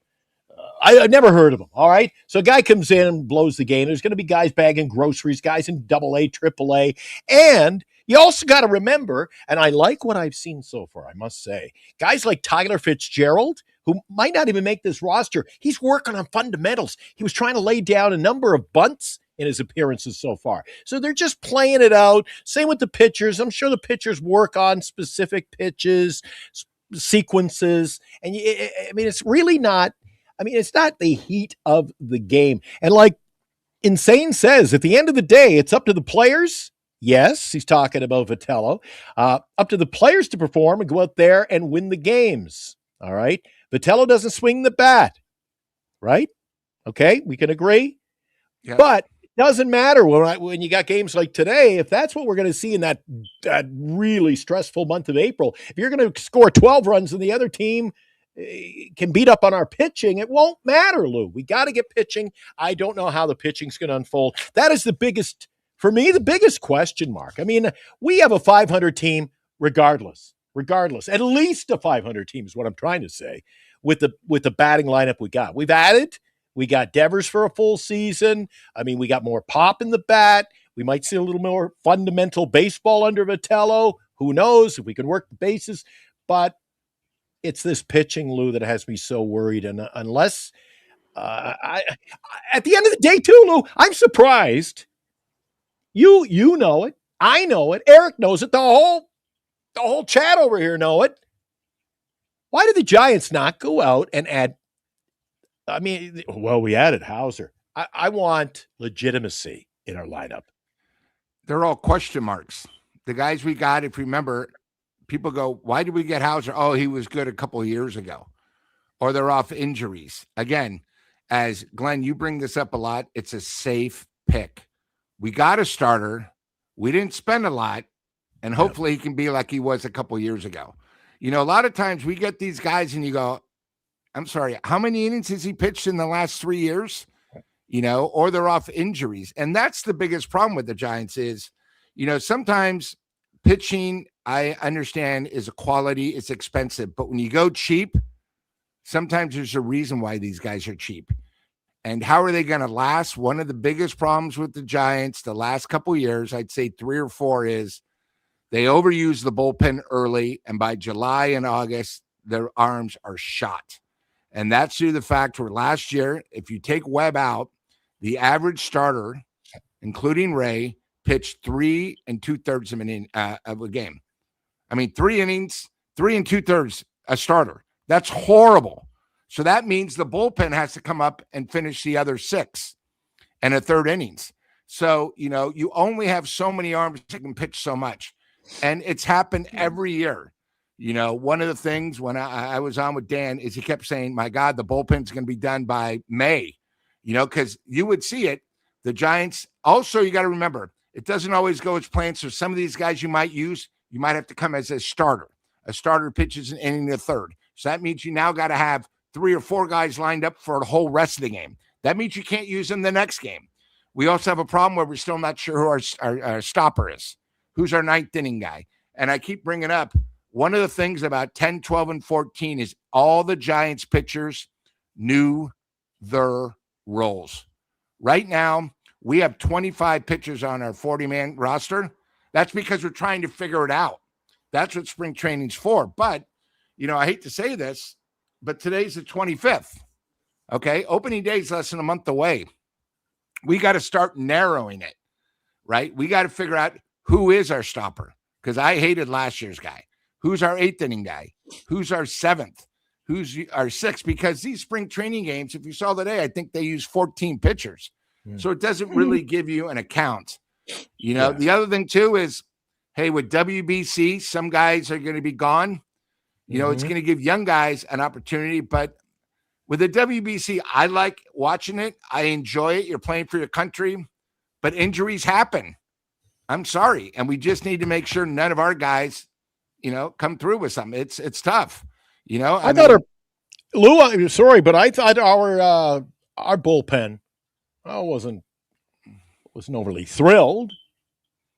I've never heard of him. All right. So a guy comes in and blows the game. There's going to be guys bagging groceries, guys in AA, AAA. And you also got to remember, and I like what I've seen so far, I must say, guys like Tyler Fitzgerald, who might not even make this roster, he's working on fundamentals. He was trying to lay down a number of bunts in his appearances so far. So they're just playing it out. Same with the pitchers. I'm sure the pitchers work on specific pitches, sequences. And it's really not. It's not the heat of the game. And like Insane says, at the end of the day, it's up to the players. Yes, he's talking about Vitello. Up to the players to perform and go out there and win the games. All right. Vitello doesn't swing the bat. Right? Okay, we can agree. Yep. But it doesn't matter when you got games like today. If that's what we're going to see in that really stressful month of April, if you're going to score 12 runs and the other team can beat up on our pitching, it won't matter, Lou. We got to get pitching. I don't know how the pitching's going to unfold. That is the biggest question mark. We have a 500 team regardless, at least a 500 team is what I'm trying to say with the batting lineup we got. We've added We got Devers for a full season. I mean, we got more pop in the bat. We might see a little more fundamental baseball under Vitello. Who knows if we can work the bases? But it's this pitching, Lou, that has me so worried. And unless at the end of the day, too, Lou, I'm surprised. You know it. I know it. Eric knows it. The whole chat over here know it. Why did the Giants not go out and add? I mean, well, we added Hauser. I want legitimacy in our lineup. They're all question marks. The guys we got, if you remember, people go, why did we get Hauser? Oh, he was good a couple of years ago. Or they're off injuries. Again, as Glenn, you bring this up a lot, it's a safe pick. We got a starter. We didn't spend a lot. And hopefully he can be like he was a couple of years ago. You know, a lot of times we get these guys and you go, I'm sorry, how many innings has he pitched in the last 3 years? You know, or they're off injuries. And that's the biggest problem with the Giants is, you know, sometimes pitching, I understand, is a quality, it's expensive. But when you go cheap, sometimes there's a reason why these guys are cheap. And how are they going to last? One of the biggest problems with the Giants the last couple of years, I'd say 3 or 4, is they overuse the bullpen early. And by July and August, their arms are shot. And that's due to the fact where last year, if you take Webb out, the average starter, including Ray, pitched 3 2/3 of a game. I mean, 3 innings, 3 2/3, a starter. That's horrible. So that means the bullpen has to come up and finish the other 6 and a third innings. So, you know, you only have so many arms that can pitch so much. And it's happened every year. You know, one of the things when I was on with Dan is he kept saying, my God, the bullpen's going to be done by May, you know, because you would see it. The Giants, also, you got to remember, it doesn't always go as planned. So some of these guys you might use, you might have to come as a starter. A starter pitches an inning the third. So that means you now got to have 3 or 4 guys lined up for the whole rest of the game. That means you can't use them the next game. We also have a problem where we're still not sure who our stopper is. Who's our 9th inning guy? And I keep bringing up, one of the things about 10, 12, and 14 is all the Giants pitchers knew their roles. Right now, we have 25 pitchers on our 40-man roster. That's because we're trying to figure it out. That's what spring training's for. But, you know, I hate to say this, but today's the 25th. Okay? Opening day is less than a month away. We got to start narrowing it, right? We got to figure out who is our stopper, because I hated last year's guy. Who's our 8th inning guy? Who's our 7th? Who's our 6th? Because these spring training games, if you saw today, I think they use 14 pitchers. So it doesn't really give you an account. You know, the other thing too is, hey, with WBC, some guys are going to be gone. You know, it's going to give young guys an opportunity. But with the WBC, I like watching it. I enjoy it. You're playing for your country. But injuries happen. I'm sorry. And we just need to make sure none of our guys, you know, come through with something. It's tough. You know, I thought Lou, I'm sorry, but I thought our bullpen, I wasn't overly thrilled.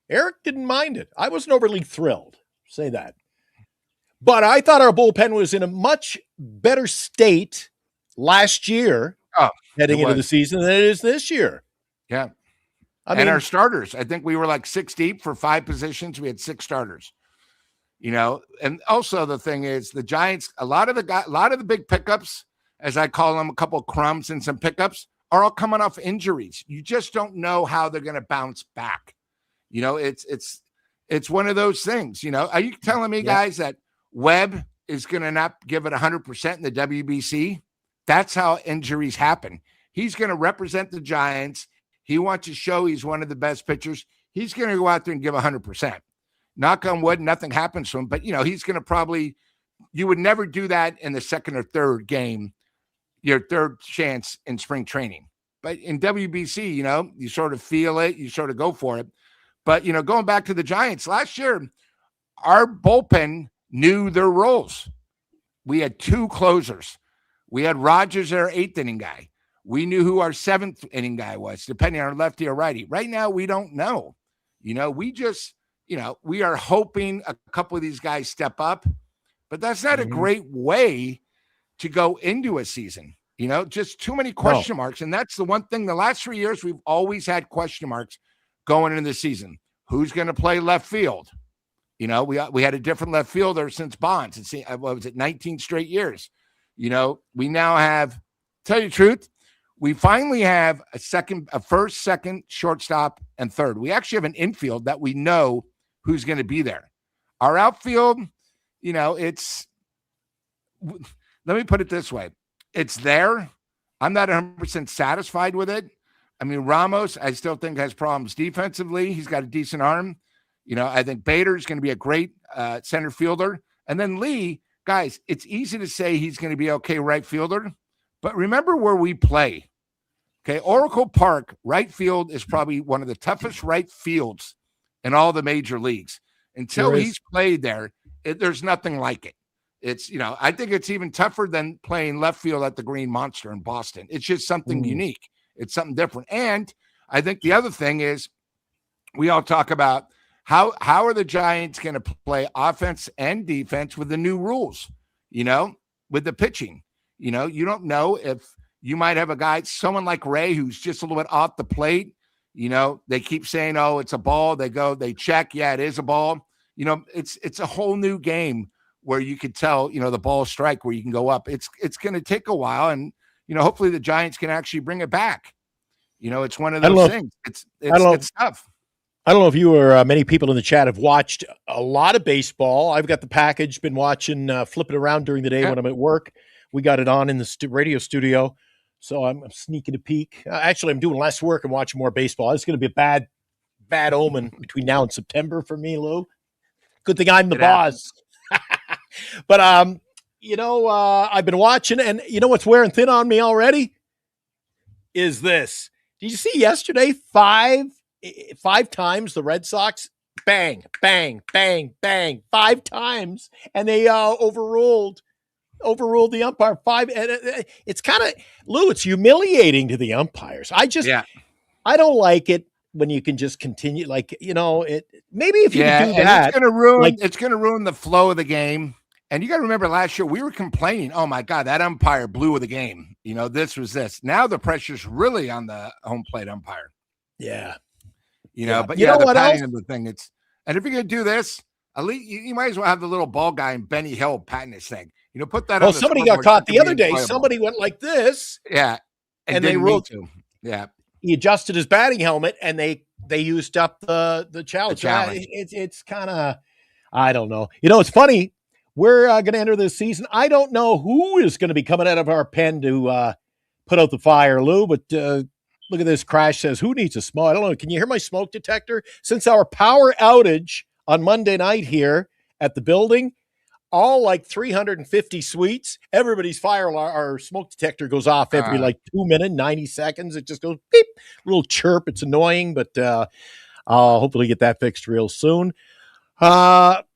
Eric didn't mind it. I wasn't overly thrilled. Say that. But I thought our bullpen was in a much better state last year, heading into the season, than it is this year. Yeah. I mean, our starters, I think we were like 6 deep for 5 positions. We had 6 starters, you know. And also the thing is, the Giants, a lot of the big pickups, as I call them, a couple of crumbs and some pickups, are all coming off injuries. You just don't know how they're going to bounce back. You know, it's one of those things. You know, are you telling me, guys, that Webb is going to not give it 100% in the WBC? That's how injuries happen. He's going to represent the Giants. He wants to show he's one of the best pitchers. He's going to go out there and give 100%. Knock on wood, nothing happens to him. But, you know, he's going to probably – you would never do that in the second or third game, your third chance in spring training. But in WBC, you know, you sort of feel it. You sort of go for it. But, you know, going back to the Giants, last year, our bullpen knew their roles. We had 2 closers. We had Rogers, our 8th inning guy. We knew who our 7th inning guy was, depending on lefty or righty. Right now, we don't know. You know, we just, you know, we are hoping a couple of these guys step up, but that's not a great way to go into a season. Just too many question marks. And that's the one thing the last 3 years, we've always had question marks going into the season. Who's going to play left field? We had a different left fielder since Bonds. It's, what was it, 19 straight years. We now have, tell you the truth, we finally have a first, second, shortstop, and third. We actually have an infield that we know who's going to be there. Our outfield, let me put it this way. It's there. I'm not 100% satisfied with it. I mean, Ramos, I still think has problems defensively. He's got a decent arm. I think Bader is going to be a great center fielder. And then Lee, guys, it's easy to say he's going to be okay right fielder, but remember where we play. Okay, Oracle Park, right field is probably one of the toughest right fields in all the major leagues. Until he's played there, there's nothing like it. It's, I think it's even tougher than playing left field at the Green Monster in Boston. It's just something unique. It's something different. And I think the other thing is we all talk about how are the Giants going to play offense and defense with the new rules, with the pitching. You don't know if you might have a guy, someone like Ray, who's just a little bit off the plate. They keep saying, oh, it's a ball. They check. Yeah, it is a ball. It's a whole new game where you could tell, the ball strike where you can go up. It's going to take a while. And, hopefully the Giants can actually bring it back. It's one of those things. It's tough. I don't know if you or many people in the chat have watched a lot of baseball. I've got the package, been watching, flipping around during the day when I'm at work. We got it on in the radio studio. So I'm sneaking a peek. Actually, I'm doing less work and watching more baseball. It's going to be a bad omen between now and September for me, Lou. Good thing I'm the boss. But, I've been watching, and what's wearing thin on me already is this. Did you see yesterday, five times the Red Sox, bang, bang, bang, bang, 5 times, and they overruled the umpire 5. It's kind of, Lou, it's humiliating to the umpires. I don't like it when you can just continue, maybe if you can do that. It's going to ruin the flow of the game. And you got to remember last year we were complaining, oh my God, that umpire blew the game. This was this. Now the pressure's really on the home plate umpire. Yeah. But the patting of the thing, and if you're going to do this, at least you might as well have the little ball guy in Benny Hill patting his thing. Put that on. Somebody got caught the other day. Somebody went like this. Yeah. And they ruled to. Yeah. He adjusted his batting helmet and they used up the challenge. It's kind of, I don't know. It's funny. We're going to enter this season. I don't know who is going to be coming out of our pen to put out the fire, Lou, but look at this. Crash says, who needs a smoke? I don't know. Can you hear my smoke detector? Since our power outage on Monday night here at the building, all like 350 suites, everybody's fire alarm or smoke detector goes off every 2 minutes, 90 seconds. It just goes beep, little chirp. It's annoying, but I'll hopefully get that fixed real soon.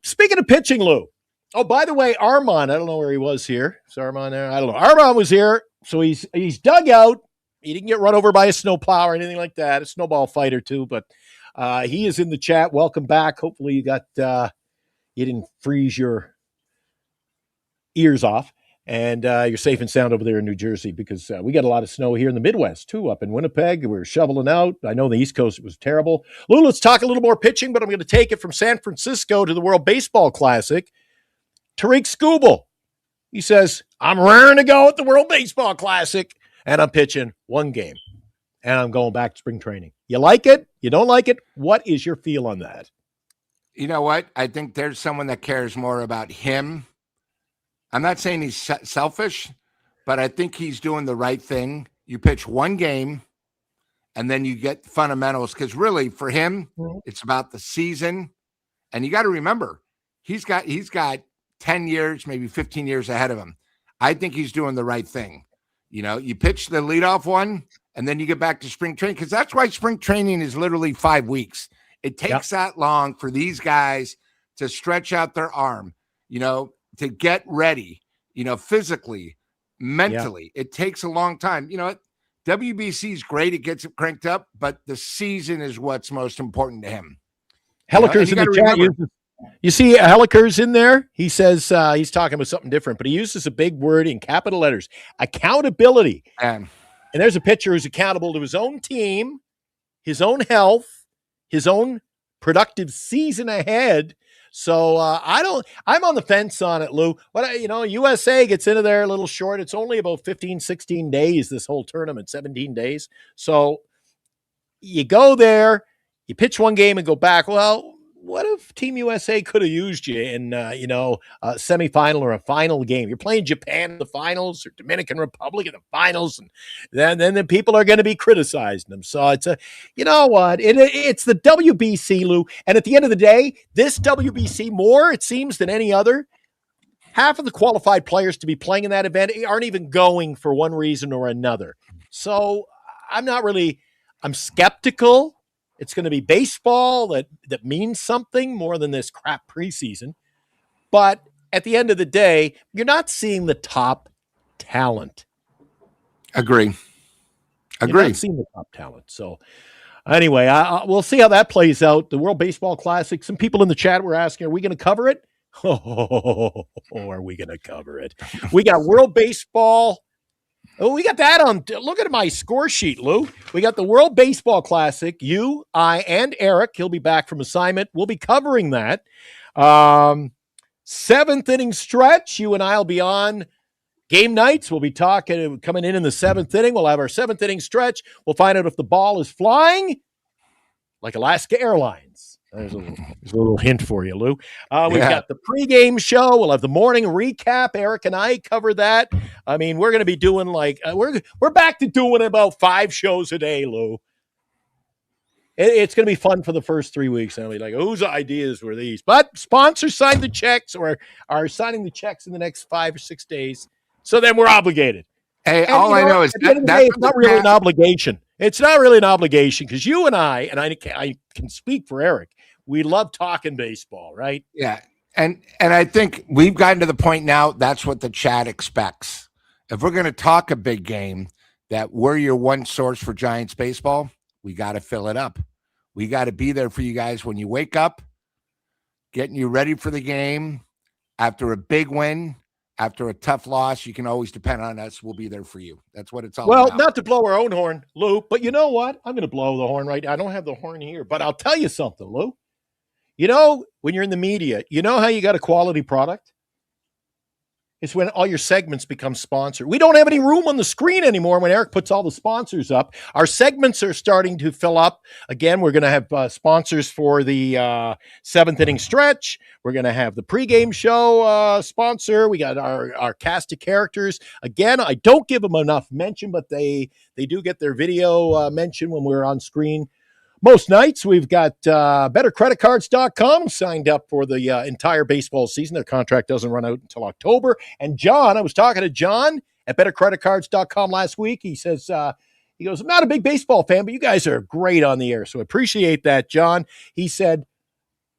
Speaking of pitching, Lou. Oh, by the way, Armand, I don't know where he was here. Is Armand there? I don't know. Armand was here. So he's dug out. He didn't get run over by a snowplow or anything like that. A snowball fighter too, but he is in the chat. Welcome back. Hopefully you didn't freeze your ears off and you're safe and sound over there in New Jersey because we got a lot of snow here in the Midwest too, up in Winnipeg. We're shoveling out. I know the East Coast it was terrible. Lou, let's talk a little more pitching, but I'm going to take it from San Francisco to the World Baseball Classic. Tariq Skubal. He says, I'm raring to go at the World Baseball Classic, and I'm pitching one game, and I'm going back to spring training. You like it? You don't like it? What is your feel on that? You know what? I think there's someone that cares more about him. I'm not saying he's selfish, but I think he's doing the right thing. You pitch one game, and then you get fundamentals, because really, for him, it's about the season. And you got to remember, he's got 10 years, maybe 15 years ahead of him. I think he's doing the right thing. You pitch the leadoff one, and then you get back to spring training, because that's why spring training is literally 5 weeks. It takes that long for these guys to stretch out their arm, to get ready, physically, mentally. It takes a long time. WBC is great. It gets it cranked up, but the season is what's most important to him. Hellickers in the chat You see Helliker's in there? He says he's talking about something different, but he uses a big word in capital letters, accountability. And And there's a pitcher who's accountable to his own team, his own health, his own productive season ahead. So I'm on the fence on it, Lou. But, USA gets into there a little short. It's only about 15, 16 days, this whole tournament, 17 days. So you go there, you pitch one game and go back. Well, what if Team USA could have used you in, a semifinal or a final game? You're playing Japan in the finals or Dominican Republic in the finals, and then the people are going to be criticizing them. So it's it's the WBC, Lou. And at the end of the day, this WBC more, it seems, than any other, half of the qualified players to be playing in that event aren't even going for one reason or another. So I'm skeptical. It's going to be baseball that means something more than this crap preseason. But at the end of the day, you're not seeing the top talent. Agree. You're not seeing the top talent. So anyway, we'll see how that plays out. The World Baseball Classic. Some people in the chat were asking, are we going to cover it? Oh, are we going to cover it? We got World Baseball. Oh, we got that on. Look at my score sheet, Lou. We got the World Baseball Classic. You, I, and Eric. He'll be back from assignment. We'll be covering that. Seventh inning stretch. You and I will be on game nights. We'll be coming in the seventh inning. We'll have our seventh inning stretch. We'll find out if the ball is flying like Alaska Airlines. There's a little hint for you, Lou. We've got the pregame show. We'll have the morning recap. Eric and I cover that. I mean, we're going to be doing we're back to doing about 5 shows a day, Lou. It's going to be fun for the first 3 weeks. And I'll be like, whose ideas were these? But sponsors signed the checks or are signing the checks in the next 5 or 6 days. So then we're obligated. Hey, all I know is it's not really an obligation. It's not really an obligation because you and I can speak for Eric. We love talking baseball, right? Yeah. And I think we've gotten to the point now, that's what the chat expects. If we're going to talk a big game, that we're your one source for Giants baseball, we got to fill it up. We got to be there for you guys when you wake up, getting you ready for the game. After a big win, after a tough loss, you can always depend on us. We'll be there for you. That's what it's all about. Well, not to blow our own horn, Lou, but you know what? I'm going to blow the horn right now. I don't have the horn here, but I'll tell you something, Lou. When you're in the media, you know how you got a quality product? It's when all your segments become sponsored. We don't have any room on the screen anymore when Eric puts all the sponsors up. Our segments are starting to fill up. Again, we're going to have sponsors for the seventh inning stretch. We're going to have the pregame show sponsor. We got our cast of characters. Again, I don't give them enough mention, but they do get their video mention when we're on screen. Most nights, we've got bettercreditcards.com signed up for the entire baseball season. Their contract doesn't run out until October. And John, I was talking to John at bettercreditcards.com last week. He says, he goes, I'm not a big baseball fan, but you guys are great on the air. So I appreciate that, John. He said,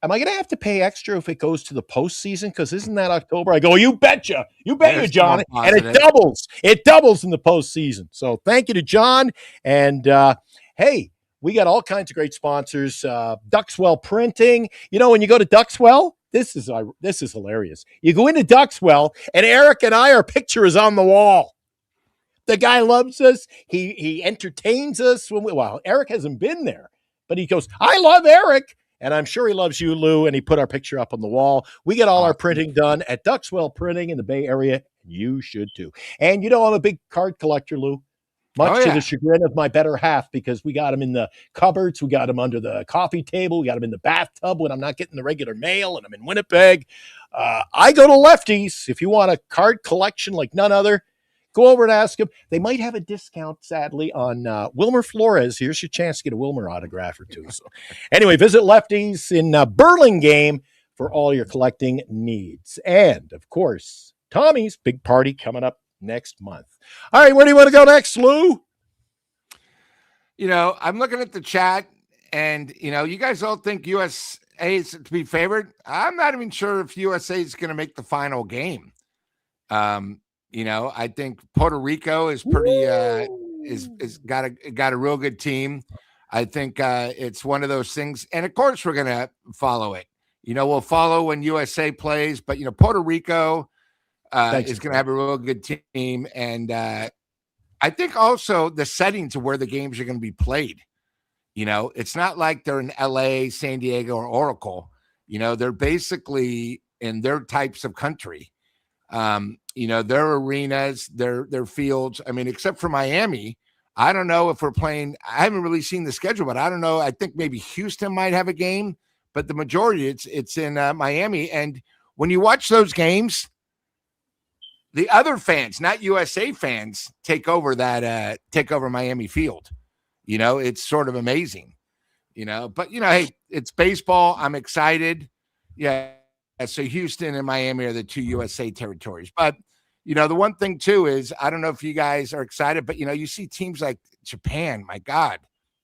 am I going to have to pay extra if it goes to the postseason? Because isn't that October? I go, you betcha. You betcha, John. And it doubles. It doubles in the postseason. So thank you to John. And hey, we got all kinds of great sponsors. Duxwell Printing. When you go to Duxwell, this is hilarious. You go into Duxwell, and Eric and our picture is on the wall. The guy loves us. He entertains us. Eric hasn't been there, but he goes, I love Eric. And I'm sure he loves you, Lou. And he put our picture up on the wall. We get all our printing done at Duxwell Printing in the Bay Area. You should too. And I'm a big card collector, Lou. Much to the chagrin of my better half, because we got them in the cupboards. We got them under the coffee table. We got them in the bathtub when I'm not getting the regular mail and I'm in Winnipeg. I go to Lefties. If you want a card collection like none other, go over and ask them. They might have a discount, sadly, on Wilmer Flores. Here's your chance to get a Wilmer autograph or two. So anyway, visit Lefties in Burlingame for all your collecting needs. And, of course, Tommy's big party coming up next month. All right, where do you want to go next, Lou? I'm looking at the chat, and you guys all think USA is to be favored. I'm not even sure if USA is going to make the final game. I think Puerto Rico is pretty is got a real good team. I think it's one of those things, and of course we're going to follow it. We'll follow when USA plays, but Puerto Rico Thanks. is going to have a real good team, and I think also the settings of where the games are going to be played. It's not like they're in LA, San Diego, or Oracle. They're basically in their types of country. Their arenas, their fields. I mean, except for Miami, I don't know if we're playing. I haven't really seen the schedule, but I don't know. I think maybe Houston might have a game, but the majority it's in Miami. And when you watch those games, the other fans, not USA fans, take over Miami Field. It's sort of amazing. But hey, it's baseball. I'm excited. Yeah. So Houston and Miami are the two USA territories. But, the one thing too is, I don't know if you guys are excited, but, you see teams like Japan, my God,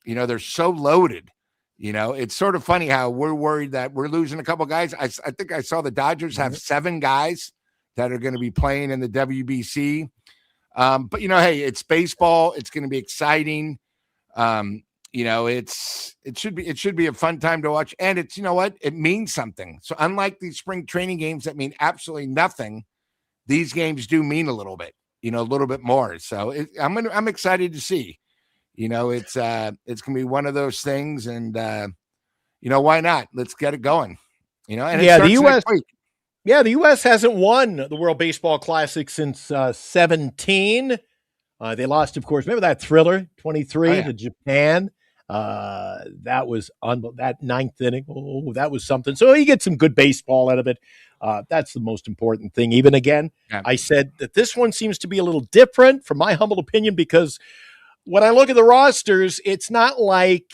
they're so loaded. It's sort of funny how we're worried that we're losing a couple guys. I think I saw the Dodgers have 7 guys that are going to be playing in the WBC. But, hey, it's baseball. It's going to be exciting. It should be a fun time to watch. And it's, it means something. So unlike these spring training games that mean absolutely nothing, these games do mean a little bit, a little bit more. So I'm excited to see, it's going to be one of those things. And, why not? Let's get it going, and the U.S. Yeah, the U.S. hasn't won the World Baseball Classic since 17. They lost, of course. Remember that thriller, 23 to Japan? That was that 9th inning. Oh, that was something. So you get some good baseball out of it. That's the most important thing. Even again, I said that this one seems to be a little different from my humble opinion, because when I look at the rosters, it's not like,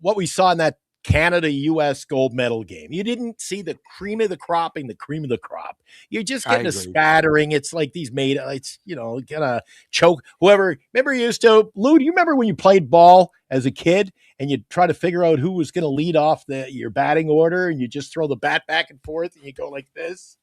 what we saw in that Canada-U.S. gold medal game. You didn't see the cream of the crop. You're just getting a spattering. It's like these it's, gonna choke whoever. Remember Lou, do you remember when you played ball as a kid and you'd try to figure out who was going to lead off your batting order, and you just throw the bat back and forth and you go like this?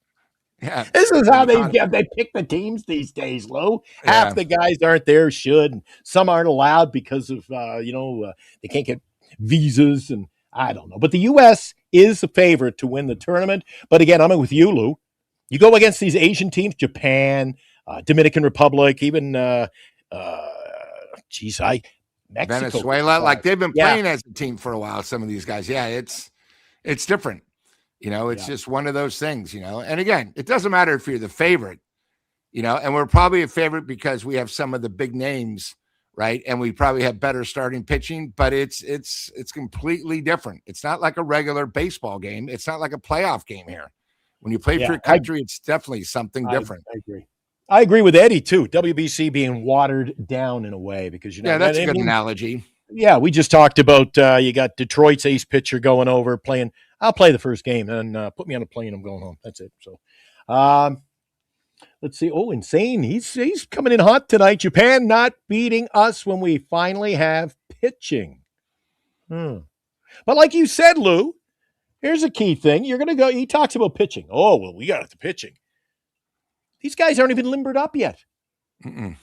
Yeah. This is how they pick the teams these days, Lou. Half the guys aren't there, and some aren't allowed because of, they can't get visas, and I don't know. But the U.S. is a favorite to win the tournament. But again, I'm with you, Lou. You go against these Asian teams, Japan, Dominican Republic, even, Mexico. Venezuela. Like they've been playing as a team for a while, some of these guys. Yeah, it's different. It's just one of those things, And again, it doesn't matter if you're the favorite, and we're probably a favorite because we have some of the big names, right? And we probably have better starting pitching, but it's completely different. It's not like a regular baseball game. It's not like a playoff game here. When you play for your country, it's definitely something different. I agree. I agree with Eddie too. WBC being watered down in a way because, that's a good analogy. Yeah, we just talked about you got Detroit's ace pitcher going over playing. I'll play the first game and put me on a plane. I'm going home. That's it. So, let's see. Oh, insane. He's coming in hot tonight. Japan not beating us when we finally have pitching. But like you said, Lou, here's a key thing. You're going to go. He talks about pitching. Oh, well, we got the pitching. These guys aren't even limbered up yet. And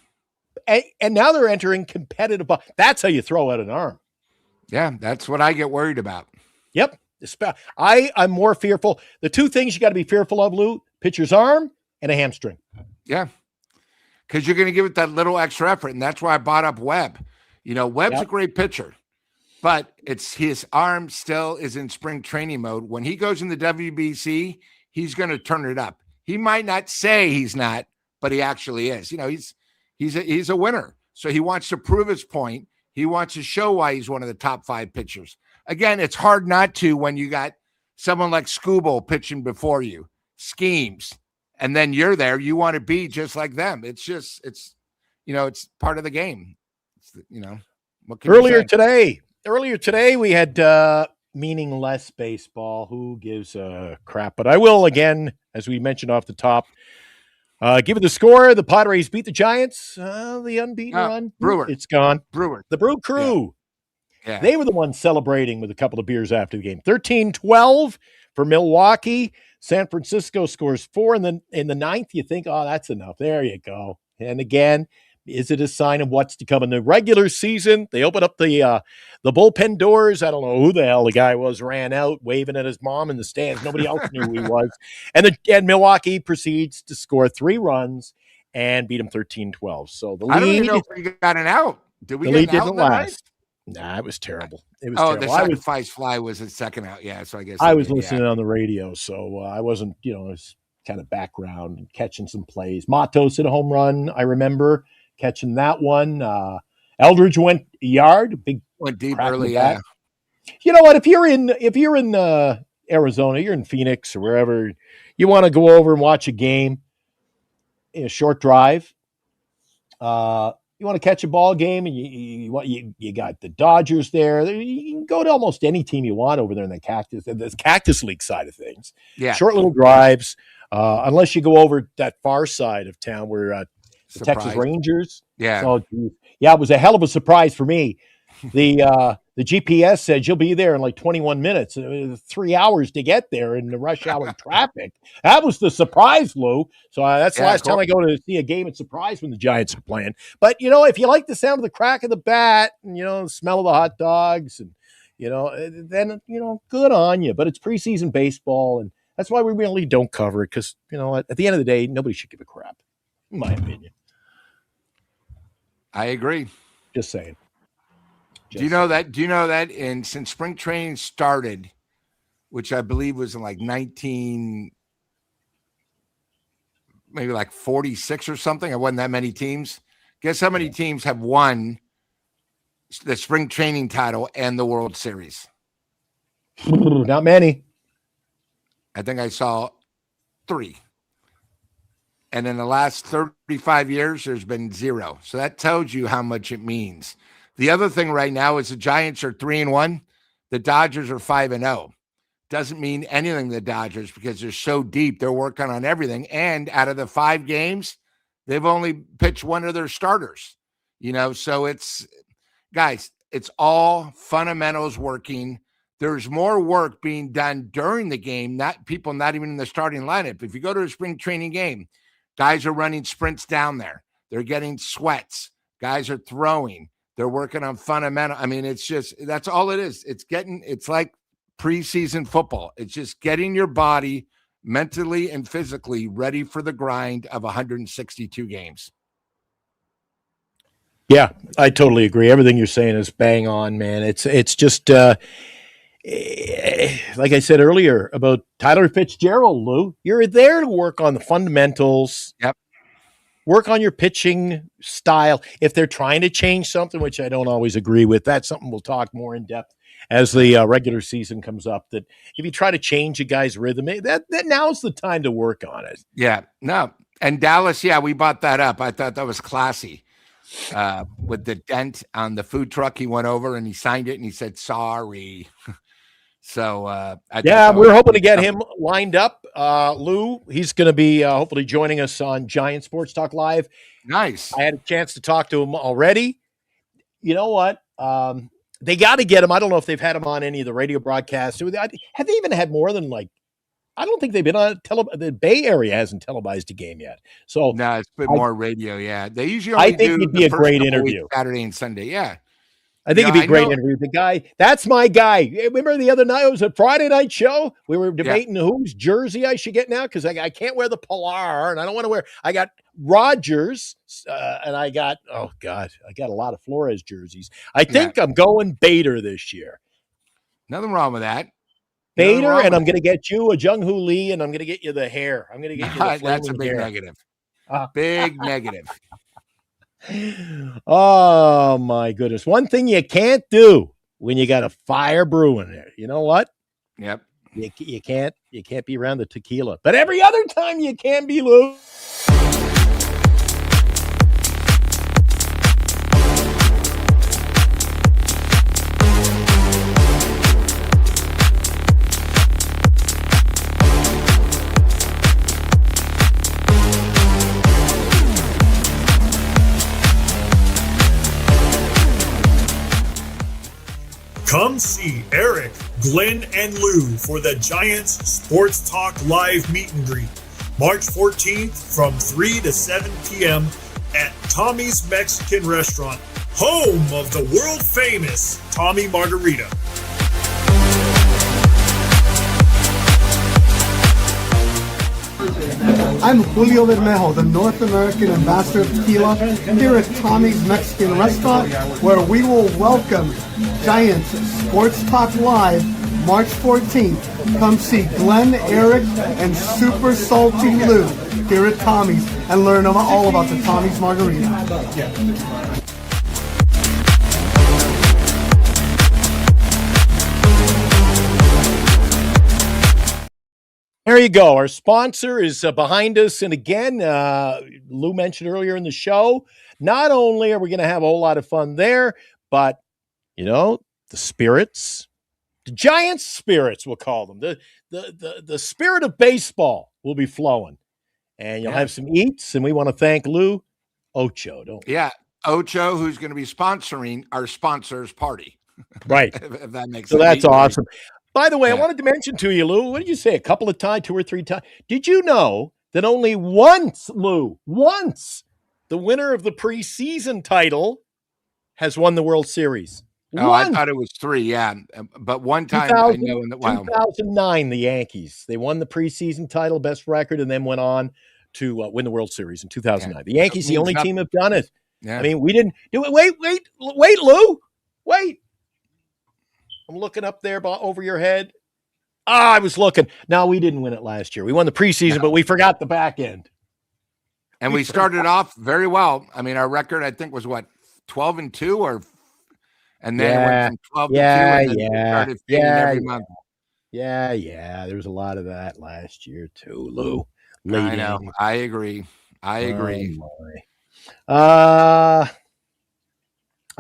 now they're entering competitive ball. That's how you throw out an arm. Yeah, that's what I get worried about. Yep. I'm more fearful. The two things you got to be fearful of, Lou, pitcher's arm and a hamstring. Yeah. Because you're going to give it that little extra effort. And that's why I brought up Webb. Webb's a great pitcher, but it's his arm still is in spring training mode. When he goes in the WBC, he's going to turn it up. He might not say he's not, but he actually is. He's a winner. So he wants to prove his point. He wants to show why he's one of the top 5 pitchers. Again, it's hard not to when you got someone like Skubal pitching before you, schemes, and then you're there. You want to be just like them. It's part of the game. What can Earlier today, we had meaningless baseball. Who gives a crap? But I will, again, as we mentioned off the top, give it the score. The Padres beat the Giants. The unbeaten run. Brewer. It's gone. Brewer. The Brew Crew. Yeah. They were the ones celebrating with a couple of beers after the game. 13-12 for Milwaukee. San Francisco scores 4 in the 9th. You think, oh, that's enough. There you go. And again, Is it a sign of what's to come in the regular season? They open up the bullpen doors. I don't know who the hell the guy was, ran out waving at his mom in the stands. Nobody else knew who he was. And Milwaukee proceeds to score 3 runs and beat him 13-12. So the lead, I don't even know if we got an out. Did we the get lead an out didn't last. Nah, it was terrible. It was terrible. The sacrifice fly was a second out. Yeah, so I guess I was listening on the radio, so I wasn't, it was kind of background and catching some plays. Matos hit a home run. I remember catching that one. Eldridge went a yard, went deep early. Yeah. You know what? If you're in Arizona, you're in Phoenix or wherever, you want to go over and watch a game in a short drive. You want to catch a ball game, and you got the Dodgers there. You can go to almost any team you want over there in the Cactus League side of things. Yeah, short little drives. Unless you go over that far side of town where the Texas Rangers. Yeah. So, it was a hell of a surprise for me. The GPS said you'll be there in like 21 minutes. 3 hours to get there in the rush hour traffic. That was the surprise, Lou. So that's the last time I go to see a game at Surprise when the Giants are playing. But, if you like the sound of the crack of the bat and, the smell of the hot dogs and, then, good on you. But it's preseason baseball, and that's why we really don't cover it because, at the end of the day, nobody should give a crap, in my opinion. I agree. Just saying. Do you know that since spring training started, which I believe was in like 46 or something, it wasn't that many teams. Guess how many teams have won the spring training title and the World Series? Not many. I think I saw 3. And in the last 35 years, there's been 0. So that tells you how much it means. The other thing right now is the Giants are 3-1. The Dodgers are 5-0. Doesn't mean anything to the Dodgers because they're so deep. They're working on everything. And out of the 5 games, they've only pitched one of their starters. So it's all fundamentals working. There's more work being done during the game, not even in the starting lineup. If you go to a spring training game, guys are running sprints down there. They're getting sweats. Guys are throwing. They're working on fundamental. I mean, that's all it is. It's like preseason football. It's just getting your body mentally and physically ready for the grind of 162 games. Yeah, I totally agree. Everything you're saying is bang on, man. It's just like I said earlier about Tyler Fitzgerald, Lou. You're there to work on the fundamentals. Yep. Work on your pitching style. If they're trying to change something, which I don't always agree with, that's something we'll talk more in depth as the regular season comes up. That if you try to change a guy's rhythm, that now's the time to work on it. Yeah, no. And Dallas, we bought that up. I thought that was classy. With the dent on the food truck, he went over and he signed it and he said, sorry. So we're hoping to get him lined up. Lou, he's going to be hopefully joining us on Giant Sports Talk Live. Nice. I had a chance to talk to him already. You know what? They got to get him. I don't know if they've had him on any of the radio broadcasts. Have they even had more than I don't think they've been on the Bay Area hasn't televised a game yet. So no, it's been more radio. Yeah, they usually. I think it'd be a great interview. Saturday and Sunday. Yeah. I think it'd be a great interview. The guy, that's my guy. Remember the other night, it was a Friday night show. We were debating whose jersey I should get now because I can't wear the Pilar and I don't want to wear. I got Rogers and I got I got a lot of Flores jerseys. I think I'm going Bader this year. Nothing wrong with that. Bader, and I'm going to get you a Jung Hoo Lee, and I'm going to get you the hair. I'm going to get you the that's a big hair. negative. Big negative. Oh my goodness! One thing you can't do when you got a fire brewing there. You know what? Yep. You can't be around the tequila, but every other time you can be, Lou. Come see Eric, Glenn, and Lou for the Giants Sports Talk Live Meet and Greet, March 14th from 3 to 7 p.m. at Tommy's Mexican Restaurant, home of the world famous Tommy Margarita. I'm Julio Bermejo, the North American ambassador of tequila, here at Tommy's Mexican Restaurant, where we will welcome Giants Sports Talk Live March 14th. Come see Glenn, Eric, and Super Salty Lou here at Tommy's and learn all about the Tommy's Margarita. There you go. Our sponsor is behind us. And again, Lou mentioned earlier in the show, not only are we going to have a whole lot of fun there, but, the spirits, the Giants spirits, we'll call them, the spirit of baseball will be flowing. And you'll have some eats. And we want to thank Lou Ocho, don't we? Yeah, Ocho, who's going to be sponsoring our sponsors party. Right. if that makes sense. So that's awesome. By the way, I Yeah. wanted to mention to you, Lou, what did you say? A couple of times, 2 or 3 times. Did you know that only once, Lou, the winner of the preseason title has won the World Series? Oh, I thought it was 3, yeah. But one time I know in the 2009, the Yankees. They won the preseason title, best record, and then went on to win the World Series in 2009. Yeah. The Yankees, the only team have done it. Yeah. I mean, we didn't do it. Wait, Lou. Wait. I'm looking up there over your head. I was looking. No, we didn't win it last year. We won the preseason, but we forgot the back end. And we started off very well. I mean, our record, I think, was 12-2 and then it went from 12-2 and then we started fading every month. Yeah. There was a lot of that last year too, Lou. I know. I agree. I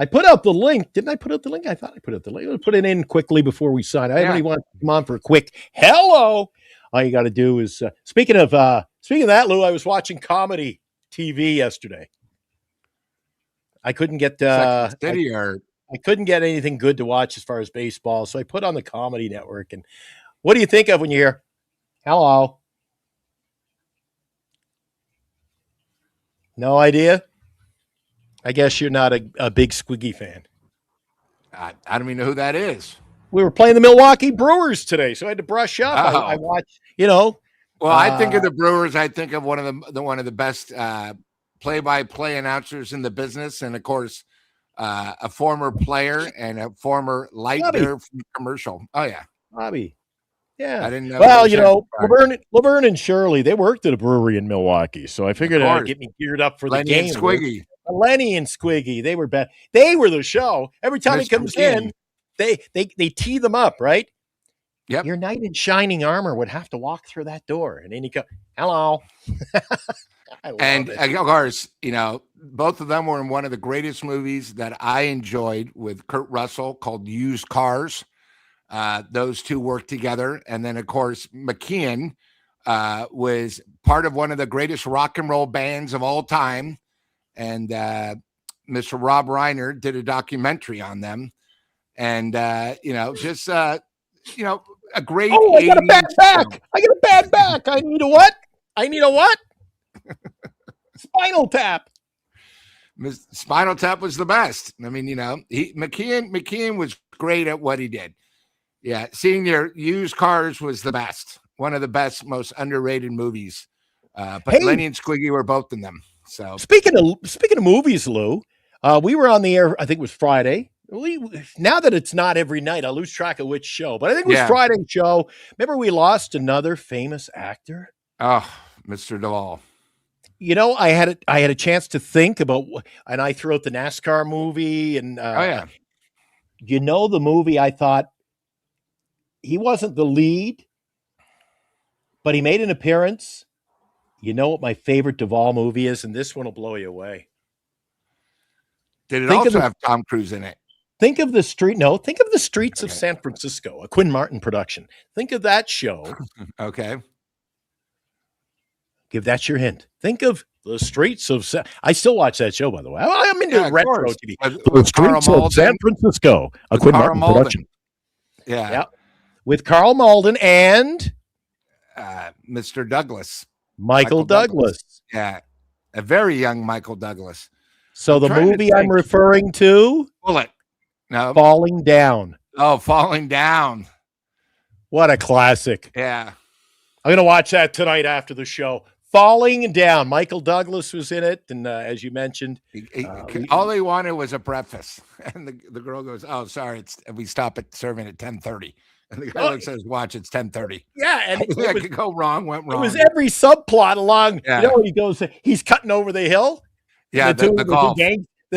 put out the link. Didn't I put out the link? I thought I put out the link. I'll put it in quickly before we sign. I only want to come on for a quick hello. All you got to do is speaking of that, Lou, I was watching comedy TV yesterday. I couldn't get I couldn't get anything good to watch as far as baseball, so I put on the Comedy Network. And what do you think of when you hear hello? No idea? I guess you're not a big Squiggy fan. I don't even know who that is. We were playing the Milwaukee Brewers today, so I had to brush up. Oh. I watched, Well, I think of the Brewers. I think of one of the best play-by-play announcers in the business, and of course, a former player and a former light beer from the commercial. Oh yeah, Bobby. Yeah, I didn't know. Well, Laverne and Shirley, they worked at a brewery in Milwaukee, so I figured I'd get me geared up for the game. And Squiggy. Lenny and Squiggy, they were bad. They were the show. Every time he comes in, they tee them up, right? Yep. Your knight in shining armor would have to walk through that door, and then you go, "Hello." And of course, both of them were in one of the greatest movies that I enjoyed with Kurt Russell called Used Cars. Those two worked together. And then, of course, McKeon was part of one of the greatest rock and roll bands of all time. And Mr. Rob Reiner did a documentary on them. And, a great. Oh, I got a bad back. I need a what? Spinal Tap. Spinal Tap was the best. I mean, McKeon was great at what he did. Yeah, seeing your Used Cars was the best. One of the best, most underrated movies. But Lenny and Squiggy were both in them. So speaking of movies, Lou, we were on the air. I think it was Friday. Now that it's not every night, I lose track of which show. But I think it was Friday's show. Remember, we lost another famous actor. Oh, Mr. Duvall. I had a chance to think about, and I threw out the NASCAR movie, and the movie. I thought he wasn't the lead, but he made an appearance. You know what my favorite Duvall movie is, and this one will blow you away. Did it also have Tom Cruise in it? Think of the Streets of San Francisco, a Quinn Martin production. Think of that show. Okay. Give that your hint. Think of the Streets of I still watch that show, by the way. I'm into retro TV. The Streets of San Francisco, a Quinn Martin production. Yeah. With Carl Malden and Mr. Douglas. Michael Douglas. Yeah. A very young Michael Douglas. So I'm the trying to movie I'm think. referring to, Bullet. No. Falling Down. Oh, Falling Down. What a classic. Yeah. I'm going to watch that tonight after the show. Falling Down. Michael Douglas was in it. And as you mentioned, All they wanted was a breakfast. And the girl goes, "Oh, sorry. We stop at serving at 10:30." And the guy looks at his watch. It's 10:30. Yeah. And it could go wrong, went wrong. It was every subplot along. Yeah. You know, he goes, he's cutting over the hill. Yeah. The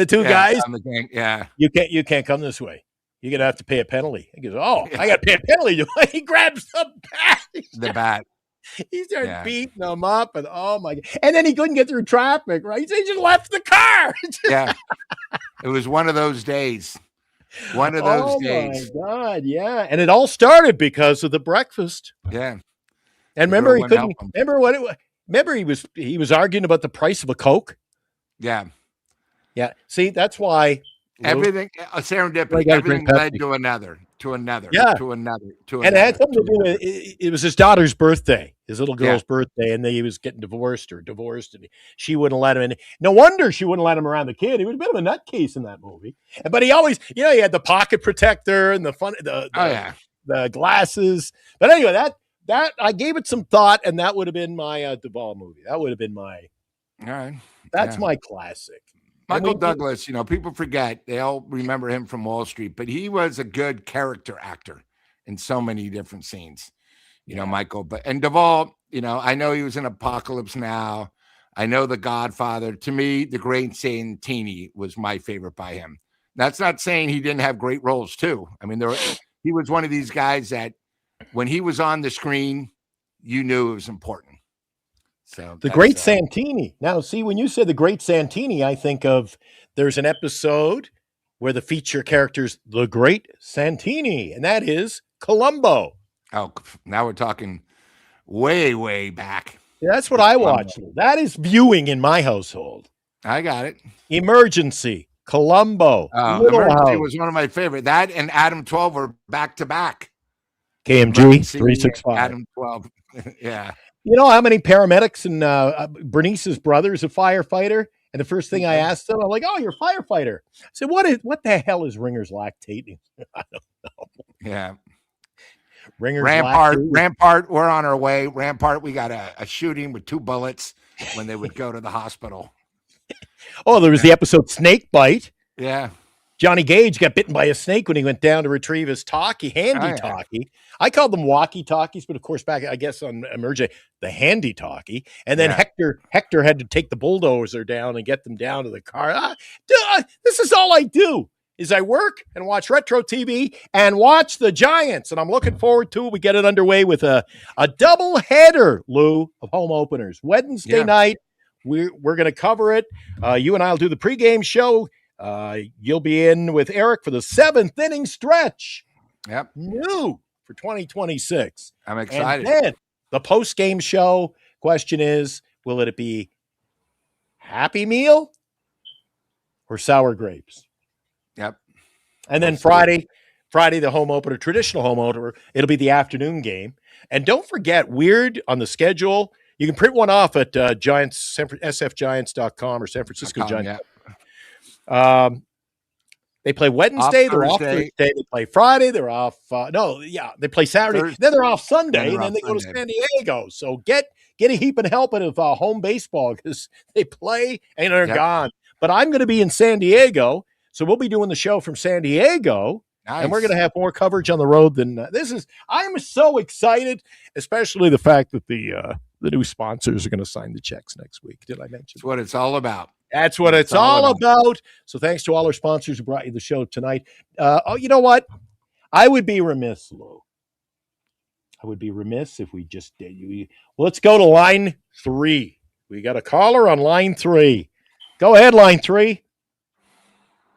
two guys. On the gang. Yeah. You can't come this way. You're going to have to pay a penalty. He goes, "Oh, yeah. I got to pay a penalty." He grabs the bat. He started beating them up, and oh my God. And then he couldn't get through traffic, right? He just left the car. Yeah. It was one of those days. One of those days. Oh my God, yeah. And it all started because of the breakfast. Yeah. And remember, he couldn't remember what it was. Remember, he was arguing about the price of a Coke. Yeah. Yeah. See, that's why everything serendipity, everything led to another. And it had something to do with it was his daughter's birthday, his little girl's birthday, and he was getting divorced, and she wouldn't let him in. No wonder she wouldn't let him around the kid. He was a bit of a nutcase in that movie. But he always, he had the pocket protector and the glasses. But anyway, that I gave it some thought, and that would have been my Duvall movie. That would have been my all right. That's my classic. Michael Douglas, people forget, they all remember him from Wall Street, but he was a good character actor in so many different scenes, Michael. And Duvall, I know he was in Apocalypse Now. I know The Godfather. To me, The Great Santini was my favorite by him. That's not saying he didn't have great roles too. I mean, he was one of these guys that when he was on the screen, you knew it was important. So The Great Santini. Now, see, when you said The Great Santini, I think of there's an episode where the feature character's The Great Santini, and that is Columbo. Oh, now we're talking way, way back. Yeah, that's what I watched. That is viewing in my household. I got it. Emergency, Columbo. Emergency was one of my favorite. That and Adam 12 were back to back. KMG 365. Adam 12. Yeah. You know how many paramedics and Bernice's brother's a firefighter? And the first thing I asked them, I'm like, "Oh, you're a firefighter." I said, what the hell is Ringer's lactating? I don't know. Yeah. Ringer's Rampart, we're on our way. Rampart, we got a shooting with 2 bullets when they would go to the hospital. Oh, there was the episode Snake Bite. Yeah. Johnny Gage got bitten by a snake when he went down to retrieve his handy-talkie. I called them walkie-talkies, but of course back, I guess, on Emergency, the handy-talkie. And then Hector had to take the bulldozer down and get them down to the car. This is all I do, is I work and watch retro TV and watch the Giants. And I'm looking forward to it. We get it underway with a double header, Lou, of home openers. Wednesday night, we're going to cover it. You and I will do the pregame show. You'll be in with Eric for the 7th inning stretch. Yep. New for 2026. I'm excited. And then the post-game show question is, will it be Happy Meal or sour grapes? Yep. And then Friday, the home opener, traditional home opener, it'll be the afternoon game. And don't forget, weird on the schedule, you can print one off at sfgiants.com or San Francisco Giants. Yeah. They play Wednesday, they're off Thursday, they play Friday, they're off. They play Saturday, Thursday, then they're off Sunday, and then they go to San Diego. So get a heap and help of home baseball because they play and they're gone. But I'm going to be in San Diego, so we'll be doing the show from San Diego. Nice. And we're going to have more coverage on the road than this is. I'm so excited, especially the fact that the new sponsors are going to sign the checks next week. Did I mention? That's what it's all about. That's what it's all about. So thanks to all our sponsors who brought you the show tonight. You know what? I would be remiss, Lou. I would be remiss if we just did. Let's go to line 3. We got a caller on line 3. Go ahead, line 3.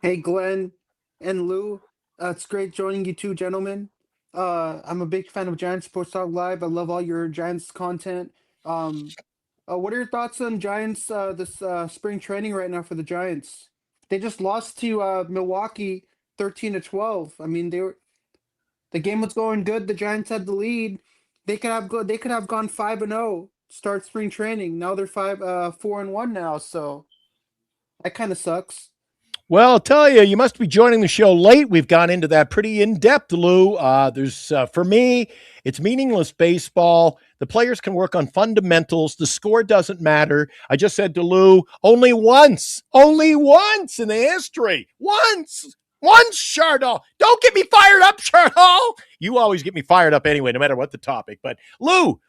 Hey, Glenn and Lou. It's great joining you two, gentlemen. I'm a big fan of Giants Sports Talk Live. I love all your Giants content. What are your thoughts on Giants this spring training right now for the Giants? They just lost to Milwaukee 13-12. I mean, the game was going good. The Giants had the lead. They could have gone 5-0. start spring training. Now they're 4-1 now, so that kind of sucks. Well, I'll tell you, you must be joining the show late. We've gone into that pretty in depth, Lou. For me, it's meaningless baseball. The players can work on fundamentals. The score doesn't matter. I just said to Lou, only once in the history, once, Chardol. Don't get me fired up, Chardol. You always get me fired up anyway, no matter what the topic. But Lou,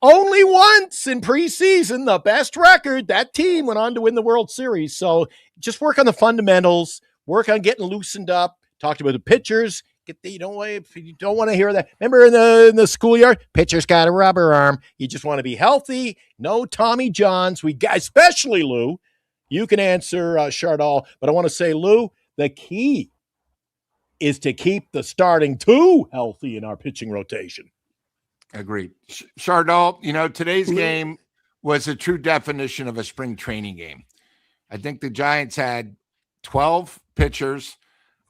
only once in preseason, the best record, that team went on to win the World Series. So just work on the fundamentals, work on getting loosened up, talked about the pitchers. If you don't want to hear that. Remember in the schoolyard, pitcher's got a rubber arm. You just want to be healthy. No Tommy Johns. We got, especially Lou. You can answer Chardol, but I want to say, Lou, the key is to keep the starting two healthy in our pitching rotation. Agreed. Chardol, today's game was a true definition of a spring training game. I think the Giants had 12 pitchers.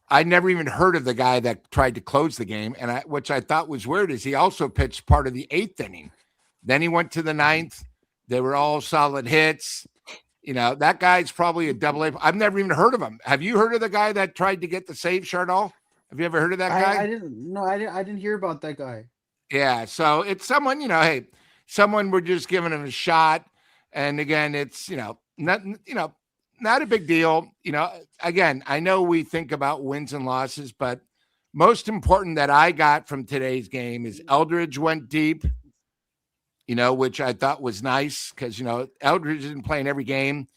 I never even heard of the guy that tried to close the game, and which I thought was weird is he also pitched part of the 8th inning. Then he went to the 9th. They were all solid hits. That guy's probably a double-A. I've never even heard of him. Have you heard of the guy that tried to get the save, Chardol? Have you ever heard of that guy? I didn't. No, I didn't hear about that guy. Yeah, so it's someone, someone we're just giving him a shot. And again, it's, not a big deal. Again, I know we think about wins and losses, but most important that I got from today's game is Eldridge went deep, which I thought was nice because, Eldridge isn't playing every game.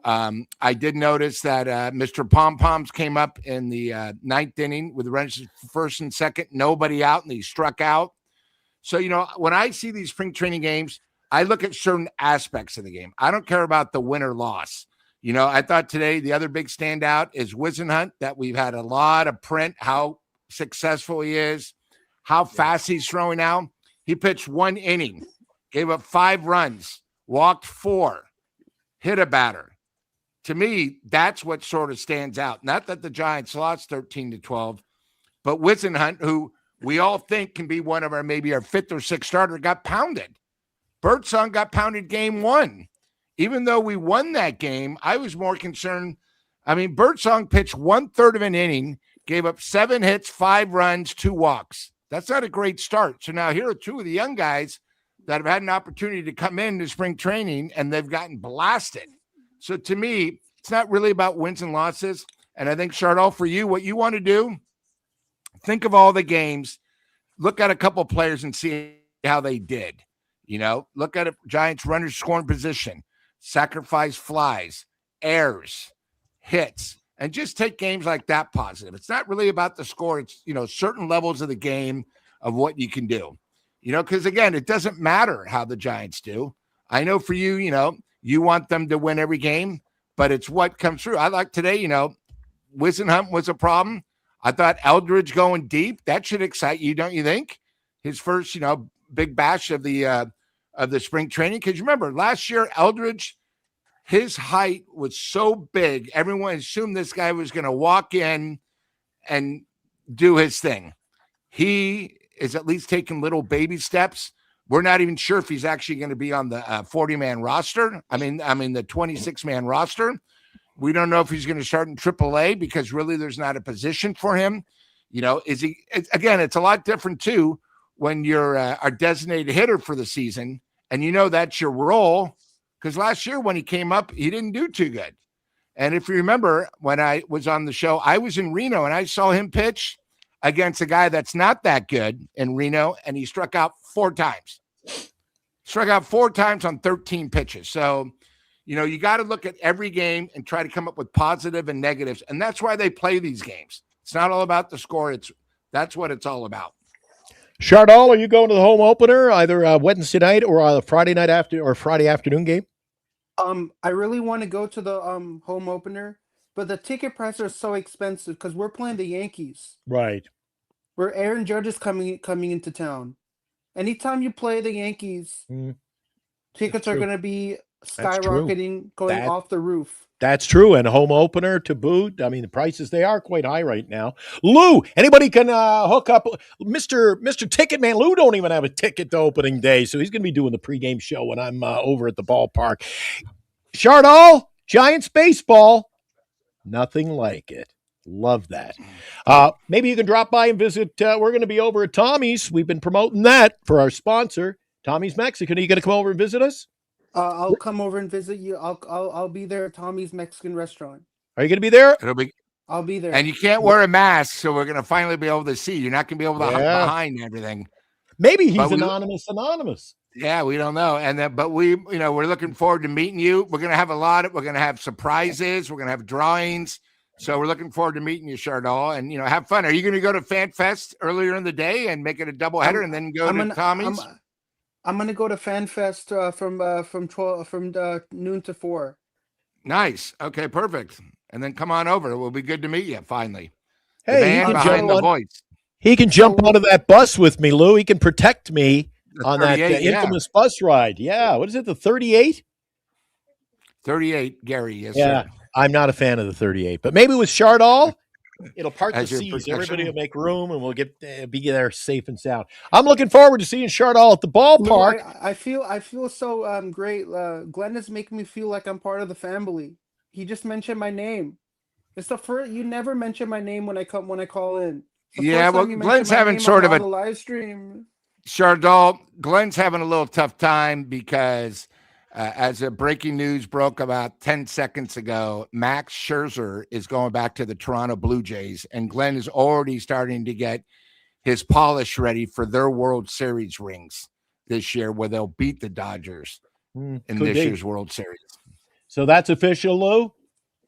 I did notice that Mr. Pom-Poms came up in the 9th inning with the runners first and second, nobody out, and he struck out. So, when I see these spring training games, I look at certain aspects of the game. I don't care about the win or loss. I thought today the other big standout is Whisenhunt, that we've had a lot of print, how successful he is, how fast he's throwing now. He pitched 1 inning, gave up 5 runs, walked 4, hit a batter. To me, that's what sort of stands out. Not that the Giants lost 13-12, but Whisenhunt, who we all think can be one of maybe our 5th or 6th starter, got pounded. Birdsong got pounded game 1. Even though we won that game, I was more concerned. I mean, Birdsong pitched 1/3 of an inning, gave up 7 hits, 5 runs, 2 walks. That's not a great start. So now here are 2 of the young guys that have had an opportunity to come into spring training, and they've gotten blasted. So to me, it's not really about wins and losses. And I think, Chardol, for you, what you want to do, think of all the games, look at a couple of players and see how they did. Look at a Giants runners scoring position, sacrifice flies, errors, hits, and just take games like that positive. It's not really about the score. It's, certain levels of the game of what you can do, because again, it doesn't matter how the Giants do. I know for you, you want them to win every game, but it's what comes through. I like today, Whisenhunt was a problem. I thought Eldridge going deep, that should excite you, don't you think? His first, big bash of the spring training. Because remember, last year, Eldridge, his height was so big, everyone assumed this guy was going to walk in and do his thing. He is at least taking little baby steps. We're not even sure if he's actually going to be on the 40-man roster. I mean, the 26-man roster. We don't know if he's going to start in AAA because really there's not a position for him. Is he? Again, it's a lot different too when you're a designated hitter for the season and that's your role. Because last year when he came up, he didn't do too good. And if you remember, when I was on the show, I was in Reno and I saw him pitch against a guy that's not that good in Reno, and he struck out 4 times. Struck out 4 times on 13 pitches. So, you got to look at every game and try to come up with positive and negatives. And that's why they play these games. It's not all about the score. That's what it's all about. Chardol, are you going to the home opener either Wednesday night or Friday night or Friday afternoon game? I really want to go to the home opener, but the ticket prices are so expensive because we're playing the Yankees. Right. Where Aaron Judge is coming into town. Anytime you play the Yankees, tickets are going to be That's true. skyrocketing, going off the roof. That's true. And home opener to boot. I mean, the prices, they are quite high right now. Lou, anybody can hook up. Mr. Ticketman, Lou don't even have a ticket to opening day, so he's going to be doing the pregame show when I'm over at the ballpark. Chardall, Giants baseball. Nothing like it. Love that. Maybe you can drop by and visit. We're going to be over at Tommy's. We've been promoting that for our sponsor, Tommy's Mexican. Are you going to come over and visit us? I'll come over and visit you. I'll be there at Tommy's Mexican restaurant. Are you going to be there? I'll be there. And you can't wear a mask, so we're going to finally be able to see. You're not going to be able to hide behind everything. Maybe he's anonymous. Yeah, we don't know. And but we're looking forward to meeting you. We're going to have we're going to have surprises. We're going to have drawings. So we're looking forward to meeting you, Chardall, and have fun. Are you going to go to Fan Fest earlier in the day and make it a doubleheader and then go to Tommy's? I'm gonna go to Fan Fest from noon to 4. Nice. Okay, perfect. And then come on over. It will be good to meet you finally. Hey, he can jump So- onto that bus with me, Lou. He can protect me on that 38, yeah. infamous bus ride. Yeah. What is it? The 38? 38, Gary. Yes, Yeah. sir. I'm not a fan of the 38, but maybe with Chardall, it'll part the As your seas. protection. Everybody will make room, and we'll get be there safe and sound. I'm looking forward to seeing Chardall at the Lou, ballpark. I feel so great. Glenn is making me feel like I'm part of the family. He just mentioned my name. It's the first. You never mention my name when I call in. The Yeah, first well, time you Glenn's mentioned my having name sort of on a the live stream. Chardall, Glenn's having a little tough time because as a breaking news broke about 10 seconds ago, Max Scherzer is going back to the Toronto Blue Jays, and Glenn is already starting to get his polish ready for their World Series rings this year, where they'll beat the Dodgers in this year's World Series. So that's official, Lou?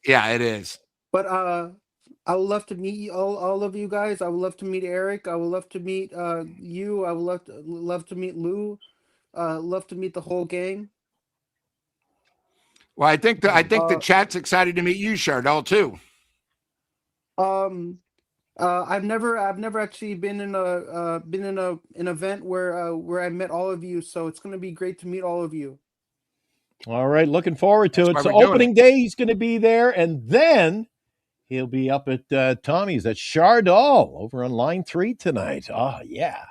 Yeah, it is. But I would love to meet you, all of you guys. I would love to meet Eric. I would love to meet you. I would love to meet Lou. Love to meet the whole gang. Well, I think the chat's excited to meet you, Chardall, too. I've never actually been in an event where I met all of you, so it's gonna be great to meet all of you. All right, looking forward to That's it. why So we're doing opening day, he's going to be there, and then he'll be up at Tommy's at Chardall over on line 3 tonight. Oh, yeah.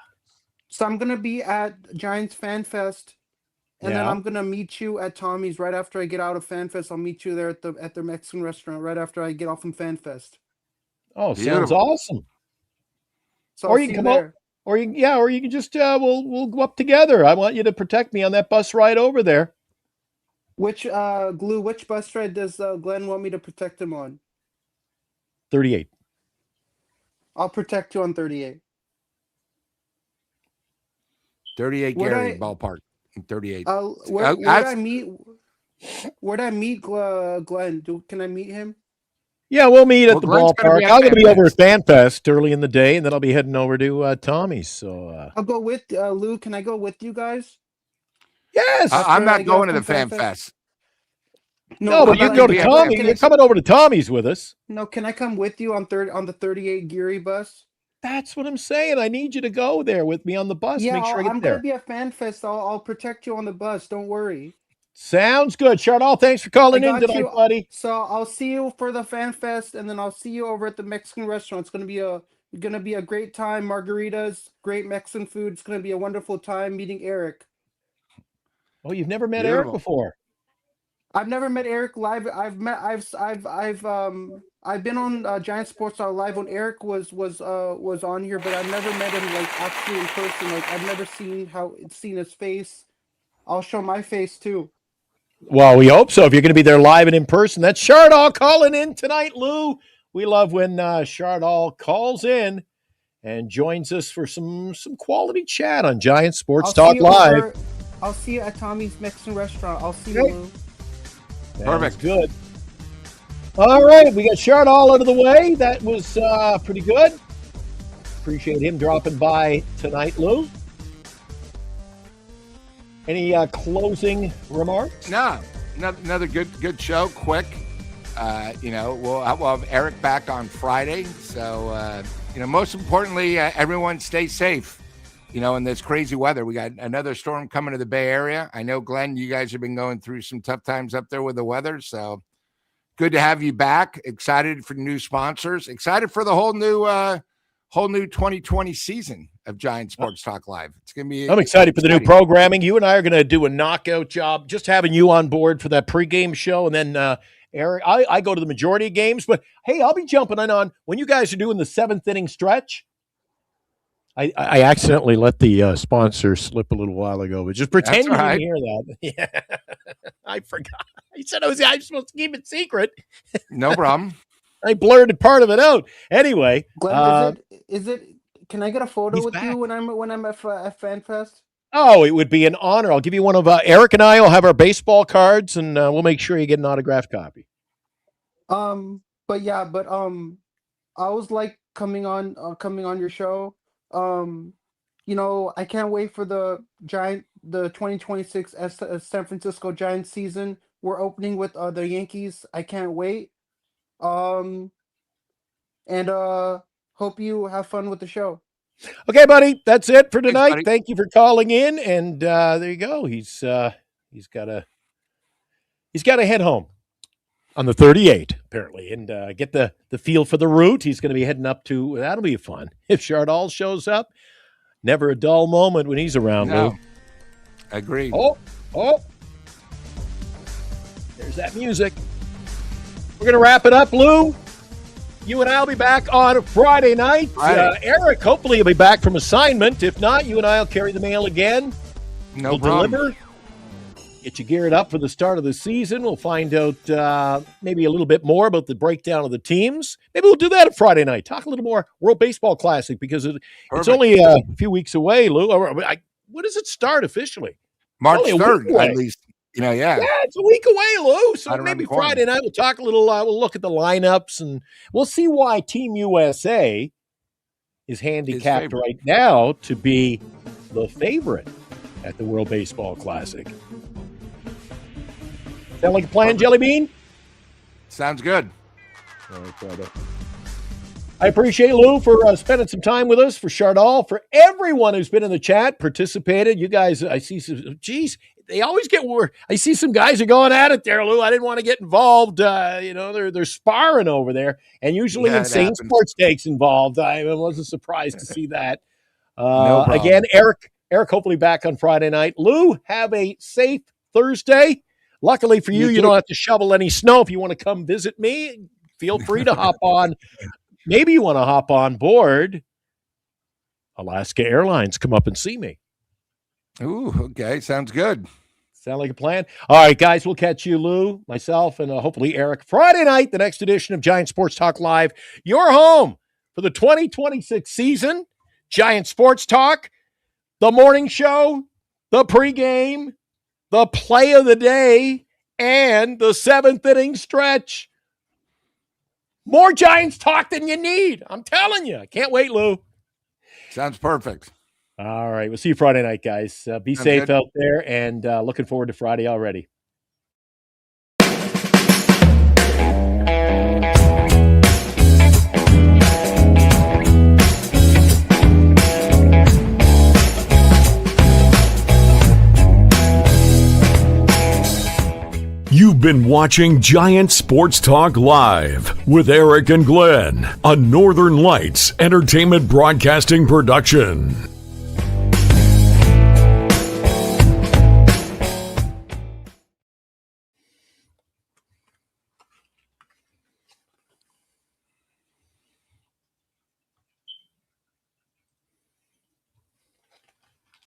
So I'm gonna be at Giants Fan Fest, and then Yeah. I'm gonna meet you at Tommy's right after I get out of Fan Fest. I'll meet you there at the Mexican restaurant right after I get off from Fan Fest. Oh, sounds Beautiful. awesome. So Or I'll you see can you come there. Or you can just we'll go up together. I want you to protect me on that bus ride over there. Which which bus ride does Glenn want me to protect him on? 38. I'll protect you on 38. 38 Would Gary I- ballpark. 38. Where'd I meet Glenn? Can I meet him? Yeah, we'll meet at Well, the Glenn's gonna ballpark. be at I'm going to be Fan over at Fest. Fan Fest early in the day, and then I'll be heading over to Tommy's. So I'll go with Lou. Can I go with you guys? yes. After I'm I not get going to off the from Fan Fan Fest. No, but I'm you not can go to be like- at- Tommy. can You're I- coming over to Tommy's with us. No, can I come with you on the 38 Geary bus? That's what I'm saying. I need you to go there with me on the bus. Yeah, Make sure I I'm get gonna there. be at Fan Fest. I'll protect you on the bus. Don't worry. Sounds good. Chardall, thanks for calling in got tonight, you. buddy. So I'll see you for the Fan Fest, and then I'll see you over at the Mexican restaurant. It's gonna be a great time. Margaritas, great Mexican food. It's gonna be a wonderful time meeting Eric. Oh, you've never met Eric Beautiful. before. I've never met Eric live. I've been on Giant Sports Live when Eric was on here, but I've never met him like actually in person. Like I've never seen his face. I'll show my face too. Well, we hope so. If you're going to be there live and in person, that's Chardall calling in tonight, Lou. We love when Chardall calls in and joins us for some quality chat on Giant Sports I'll Talk see you Live. I'll see you at Tommy's Mexican restaurant. I'll see Great. you, Lou. Sounds Perfect. good. All right, we got Chardall out of the way. That was pretty good. Appreciate him dropping by tonight, Lou. Any closing remarks? No, another good show. Quick, we'll have Eric back on Friday. So, most importantly, everyone stay safe. in this crazy weather. We got another storm coming to the Bay Area. I know, Glenn, you guys have been going through some tough times up there with the weather. So good to have you back. Excited for new sponsors. Excited for the whole new 2020 season of Giant Sports Talk Live. It's going to be. I'm excited for the new programming. You and I are going to do a knockout job. Just having you on board for that pregame show, and then Eric, I go to the majority of games. But hey, I'll be jumping in on when you guys are doing the 7th inning stretch. I accidentally let the sponsor slip a little while ago, but just pretend you didn't hear that. Yeah, I forgot. He said I'm supposed to keep it secret. No problem. I blurted part of it out. Anyway, Glenn, is it? Can I get a photo with back. you when I'm at FanFest? Oh, it would be an honor. I'll give you one of Eric and I will have our baseball cards, and we'll make sure you get an autographed copy. I was like coming on your show. I can't wait for the 2026 San Francisco Giants season. We're opening with the Yankees. I can't wait. And hope you have fun with the show. Okay, buddy, that's it for tonight. Thanks, Thank you for calling in, and there you go. He's got to head home on the 38 apparently, and get the feel for the route. He's going to be heading up to. That'll be fun if Chardal shows up. Never a dull moment when he's around. No, Lou. agreed. Oh, there's that music. We're going to wrap it up, Lou. You and I will be back on Friday night. Eric, hopefully, will be back from assignment. If not, you and I will carry the mail again. No problem. Deliver. Get you geared up for the start of the season. We'll find out maybe a little bit more about the breakdown of the teams. Maybe we'll do that on Friday night. Talk a little more World Baseball Classic because it's only a few weeks away, Lou. When does it start officially? March 3rd, at least. Yeah, it's a week away, Lou. So maybe Friday night we'll talk a little. We'll look at the lineups and we'll see why Team USA is handicapped right now to be the favorite at the World Baseball Classic. Sound like a plan, Jelly Bean? Sounds good. All right, brother. I appreciate Lou for spending some time with us, for Chardal, for everyone who's been in the chat, participated. You guys, I see some, they always get word. I see some guys are going at it there, Lou. I didn't want to get involved. They're sparring over there. And usually Insane Sports Takes involved. I wasn't surprised to see that. No problem. Again, Eric hopefully back on Friday night. Lou, have a safe Thursday. Luckily for you, you don't have to shovel any snow. If you want to come visit me, feel free to hop on. Maybe you want to hop on board Alaska Airlines. Come up and see me. Ooh, okay. Sounds good. Sound like a plan? All right, guys, we'll catch you, Lou, myself, and hopefully Eric. Friday night, the next edition of Giant Sports Talk Live. Your home for the 2026 season. Giant Sports Talk, the morning show, the pregame, the play of the day, and the 7th inning stretch. More Giants talk than you need. I'm telling you. I can't wait, Lou. Sounds perfect. All right. We'll see you Friday night, guys. Be safe out there, and looking forward to Friday already. You've been watching Giant Sports Talk Live with Eric and Glenn, a Northern Lights Entertainment Broadcasting production.